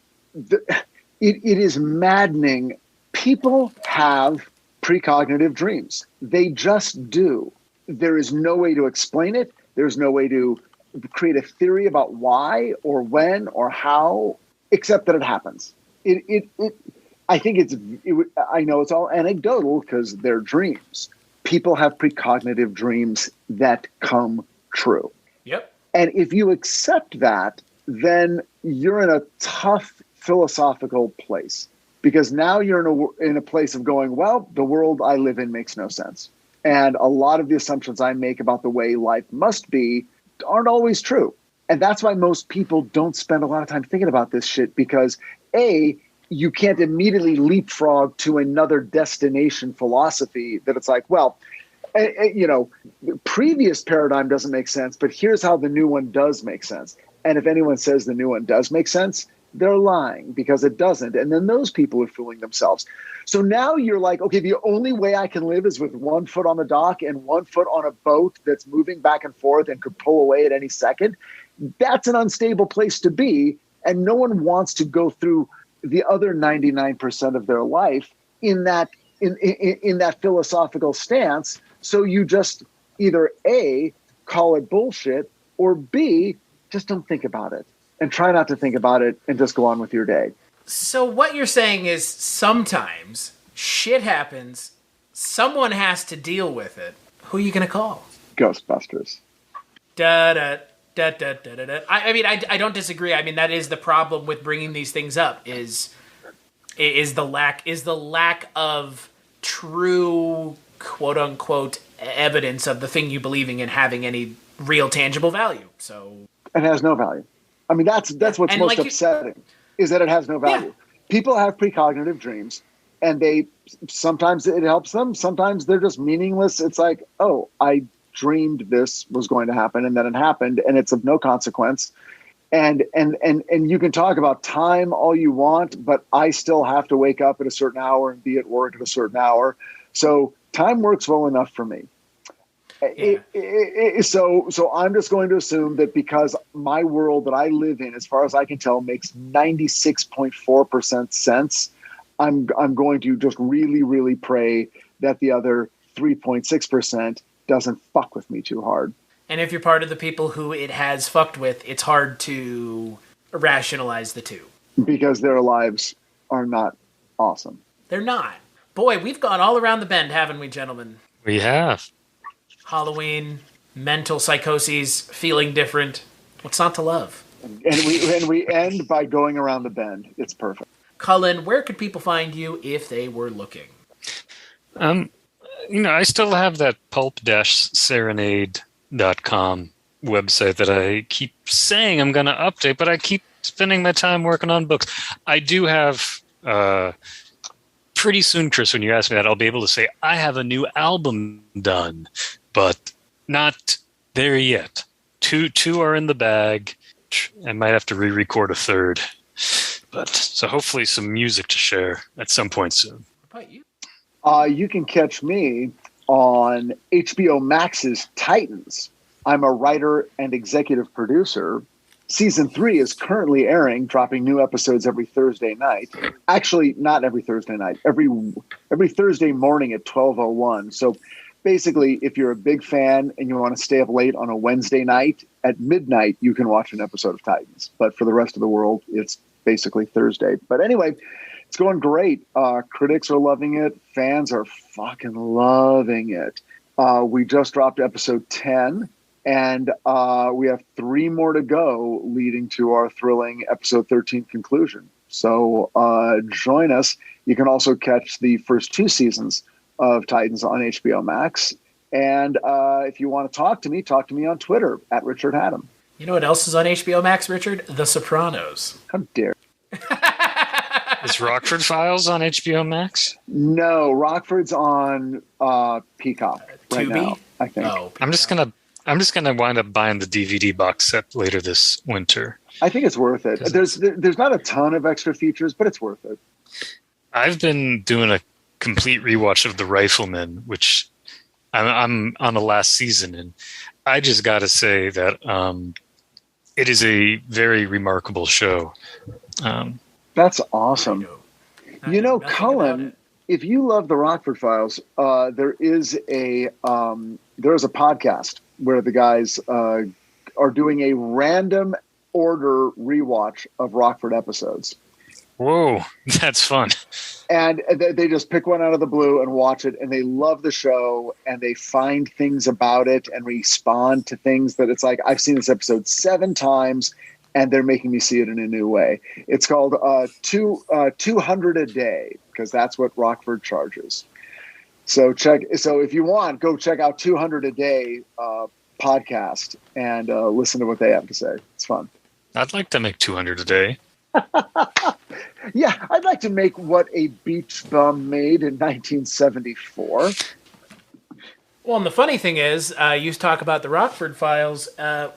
it is maddening. People have precognitive dreams. They just do. There is no way to explain it. There's no way to create a theory about why or when or how, except that it happens. I know it's all anecdotal because they're dreams. People have precognitive dreams that come true. Yep. And if you accept that, then you're in a tough philosophical place, because now you're in a place of going, well, the world I live in makes no sense. And a lot of the assumptions I make about the way life must be aren't always true. And that's why most people don't spend a lot of time thinking about this shit, because you can't immediately leapfrog to another destination philosophy that it's like, well, the previous paradigm doesn't make sense, but here's how the new one does make sense. And if anyone says the new one does make sense, they're lying, because it doesn't. And then those people are fooling themselves. So now you're like, okay, the only way I can live is with 1 foot on the dock and 1 foot on a boat that's moving back and forth and could pull away at any second. That's an unstable place to be. And no one wants to go through the other 99% of their life in that philosophical stance. So you just either A, call it bullshit, or B, just don't think about it and try not to think about it and just go on with your day. So what you're saying is sometimes shit happens, someone has to deal with it. Who are you going to call? Ghostbusters. I don't disagree. I mean, that is the problem with bringing these things up is the lack of true, quote unquote, evidence of the thing you believing in having any real tangible value. So it has no value. I mean, that's what's most upsetting, is that it has no value. Yeah. People have precognitive dreams, and sometimes it helps them. Sometimes they're just meaningless. It's like, oh, I dreamed this was going to happen, and then it happened, and it's of no consequence. And you can talk about time all you want, but I still have to wake up at a certain hour and be at work at a certain hour. So time works well enough for me. Yeah. So I'm just going to assume that because my world that I live in, as far as I can tell, makes 96.4% sense, I'm going to just really, really pray that the other 3.6% doesn't fuck with me too hard. And if you're part of the people who it has fucked with, it's hard to rationalize the two. Because their lives are not awesome. They're not. Boy, we've gone all around the bend, haven't we, gentlemen? We have. Halloween, mental psychoses, feeling different. What's not to love? And we end by going around the bend. It's perfect. Cullen, where could people find you if they were looking? I still have that pulp-serenade.com website that I keep saying I'm going to update, but I keep spending my time working on books. I do have pretty soon, Chris, when you ask me that, I'll be able to say I have a new album done, but not there yet. Two are in the bag. I might have to re-record a third, but so hopefully some music to share at some point soon. What about you? You can catch me on HBO Max's Titans. I'm a writer and executive producer. Season 3 is currently airing, dropping new episodes every Thursday night. Actually, not every Thursday night. Every Thursday morning at 12:01. So basically, if you're a big fan and you want to stay up late on a Wednesday night, at midnight, you can watch an episode of Titans. But for the rest of the world, it's basically Thursday. But anyway, it's going great. Critics are loving it. Fans are fucking loving it. We just dropped episode 10. And we have 3 more to go, leading to our thrilling episode 13 conclusion. So join us. You can also catch the first 2 seasons of Titans on HBO Max. And if you want to talk to me on Twitter at Richard Hatem. You know what else is on HBO Max, Richard? The Sopranos. How dare. Is Rockford Files on HBO Max? No, Rockford's on Peacock right now, I think. Oh, I'm just gonna wind up buying the DVD box set later this winter. I think it's worth it. There's not a ton of extra features, but it's worth it. I've been doing a complete rewatch of The Rifleman, which I'm on the last season, and I just got to say that it is a very remarkable show. That's awesome. Cullen, if you love the Rockford Files, there is a podcast where the guys are doing a random order rewatch of Rockford episodes. Whoa, that's fun. And they just pick one out of the blue and watch it, and they love the show, and they find things about it and respond to things that it's like, I've seen this episode 7 times, and they're making me see it in a new way. It's called 200 a day, because that's what Rockford charges. So if you want, go check out 200 a day podcast and listen to what they have to say. It's fun. I'd like to make 200 a day. Yeah, I'd like to make what a beach bum made in 1974. Well, and the funny thing is, you talk about the Rockford Files. I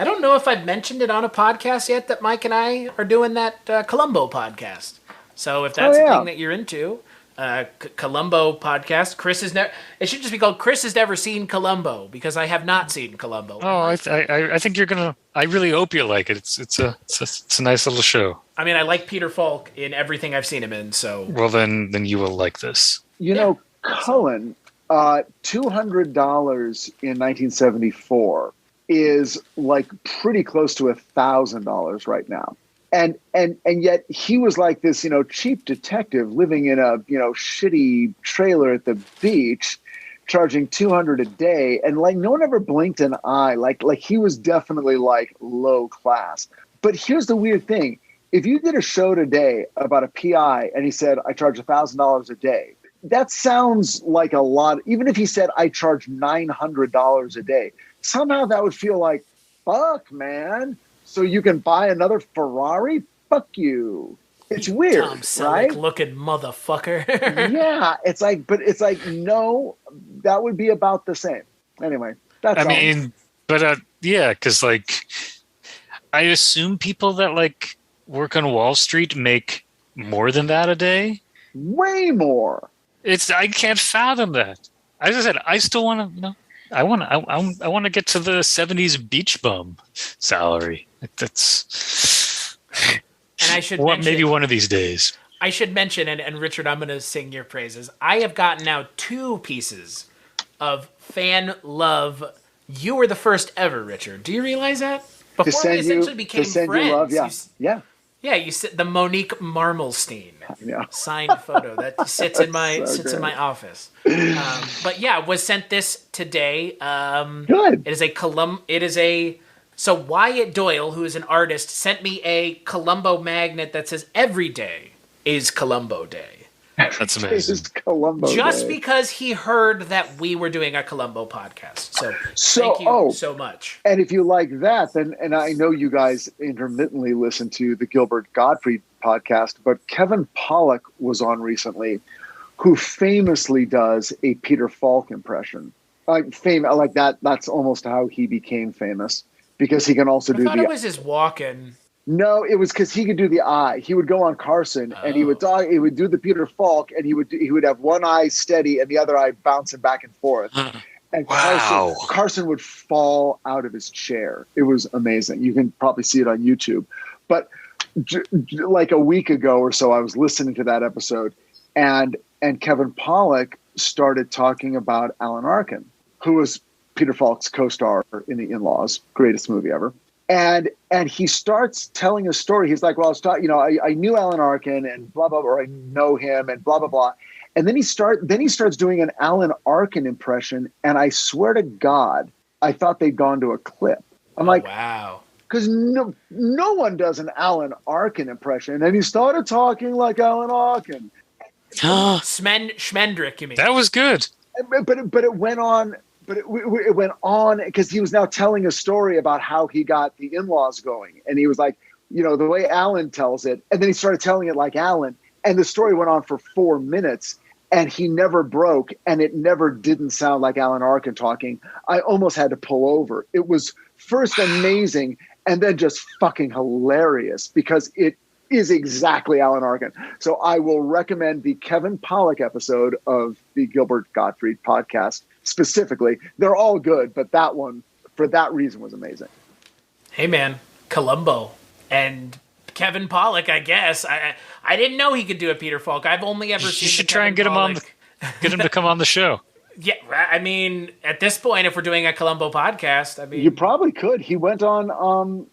don't know if I've mentioned it on a podcast yet that Mike and I are doing that Columbo podcast. So if that's a thing that you're into, Columbo podcast. It should just be called Chris Has Never Seen Columbo, because I have not seen Columbo. Oh, I think you're gonna. I really hope you like it. It's a nice little show. I mean, I like Peter Falk in everything I've seen him in. So well, then you will like this. Cullen, $200 in 1974 is like pretty close to $1,000 right now. And yet he was like this, cheap detective living in a, shitty trailer at the beach, charging $200 a day. And like, no one ever blinked an eye. Like he was definitely like low class. But here's the weird thing. If you did a show today about a PI and he said, I charge $1,000 a day, that sounds like a lot. Even if he said, I charge $900 a day, somehow that would feel like, fuck, man. so you can buy another Ferrari? Fuck you. It's weird, Tom Selleck right? looking motherfucker. Yeah, it's like, no, that would be about the same. Anyway, that's all. Yeah, because like, I assume people that like work on Wall Street make more than that a day. Way more. I can't fathom that. As I said, I still want to, I want to get to the 70s beach bum salary. That's, and I should mention, maybe one of these days. I should mention, and Richard, I'm going to sing your praises. I have gotten now 2 pieces of fan love. You were the first ever, Richard. Do you realize that? Before we essentially became friends. Yeah. Yeah, you sit the Monique Marmelstein signed photo that sits in my office. But yeah, was sent this today. Good. It is a so Wyatt Doyle, who is an artist, sent me a Columbo magnet that says every day is Columbo Day. That's amazing. Just because he heard that we were doing a Columbo podcast. So thank you so much. And if you like that, then, and I know you guys intermittently listen to the Gilbert Gottfried podcast, but Kevin Pollak was on recently, who famously does a Peter Falk impression. Like that. That's almost how he became famous, because he can also do it was his walk-in. No, it was because he could do the eye. He would go on Carson and he would talk. He would do the Peter Falk, and he would have one eye steady and the other eye bouncing back and forth. And Carson would fall out of his chair. It was amazing. You can probably see it on YouTube. But like a week ago or so, I was listening to that episode, and Kevin Pollak started talking about Alan Arkin, who was Peter Falk's co-star in The In-Laws, greatest movie ever. And he starts telling a story. He's like, well, I knew Alan Arkin and blah, blah, blah, or I know him and blah, blah, blah. And then he starts doing an Alan Arkin impression. And I swear to God, I thought they'd gone to a clip. I'm like, wow. Because no one does an Alan Arkin impression. And he started talking like Alan Arkin. Schmendrick, you mean? That was good. But it went on. But it went on because he was now telling a story about how he got The In-Laws going. And he was like, the way Alan tells it. And then he started telling it like Alan. And the story went on for 4 minutes. And he never broke. And it never didn't sound like Alan Arkin talking. I almost had to pull over. It was first amazing and then just fucking hilarious because it is exactly Alan Arkin. So I will recommend the Kevin Pollak episode of the Gilbert Gottfried podcast. Specifically, they're all good, but that one, for that reason, was amazing. Hey, man, Columbo and Kevin Pollak. I guess I didn't know he could do a Peter Falk. I've only ever seen. You should try and get him to come on the show. Yeah, I mean, at this point, if we're doing a Columbo podcast, I mean, you probably could. He went on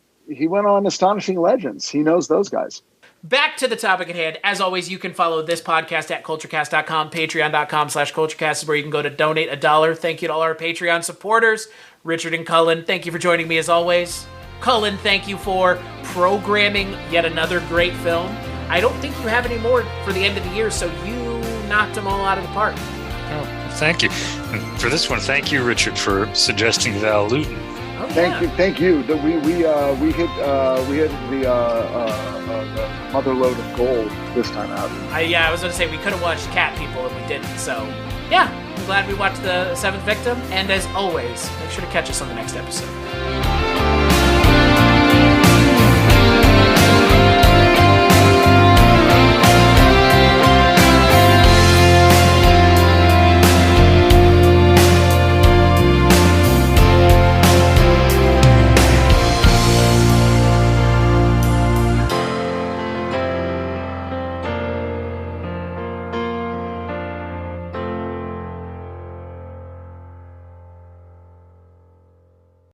Astonishing Legends. He knows those guys. Back to the topic at hand. As always, you can follow this podcast at Kulturecast.com. Patreon.com/Kulturecast is where you can go to donate $1. Thank you to all our Patreon supporters. Richard and Cullen, thank you for joining me as always. Cullen, thank you for programming yet another great film. I don't think you have any more for the end of the year, so you knocked them all out of the park. Oh, thank you. And for this one, thank you, Richard, for suggesting Val Lewton. Oh, thank you. We hit the mother load of gold this time out. I was going to say we could have watched Cat People and we didn't. So yeah, I'm glad we watched The Seventh Victim. And as always, make sure to catch us on the next episode.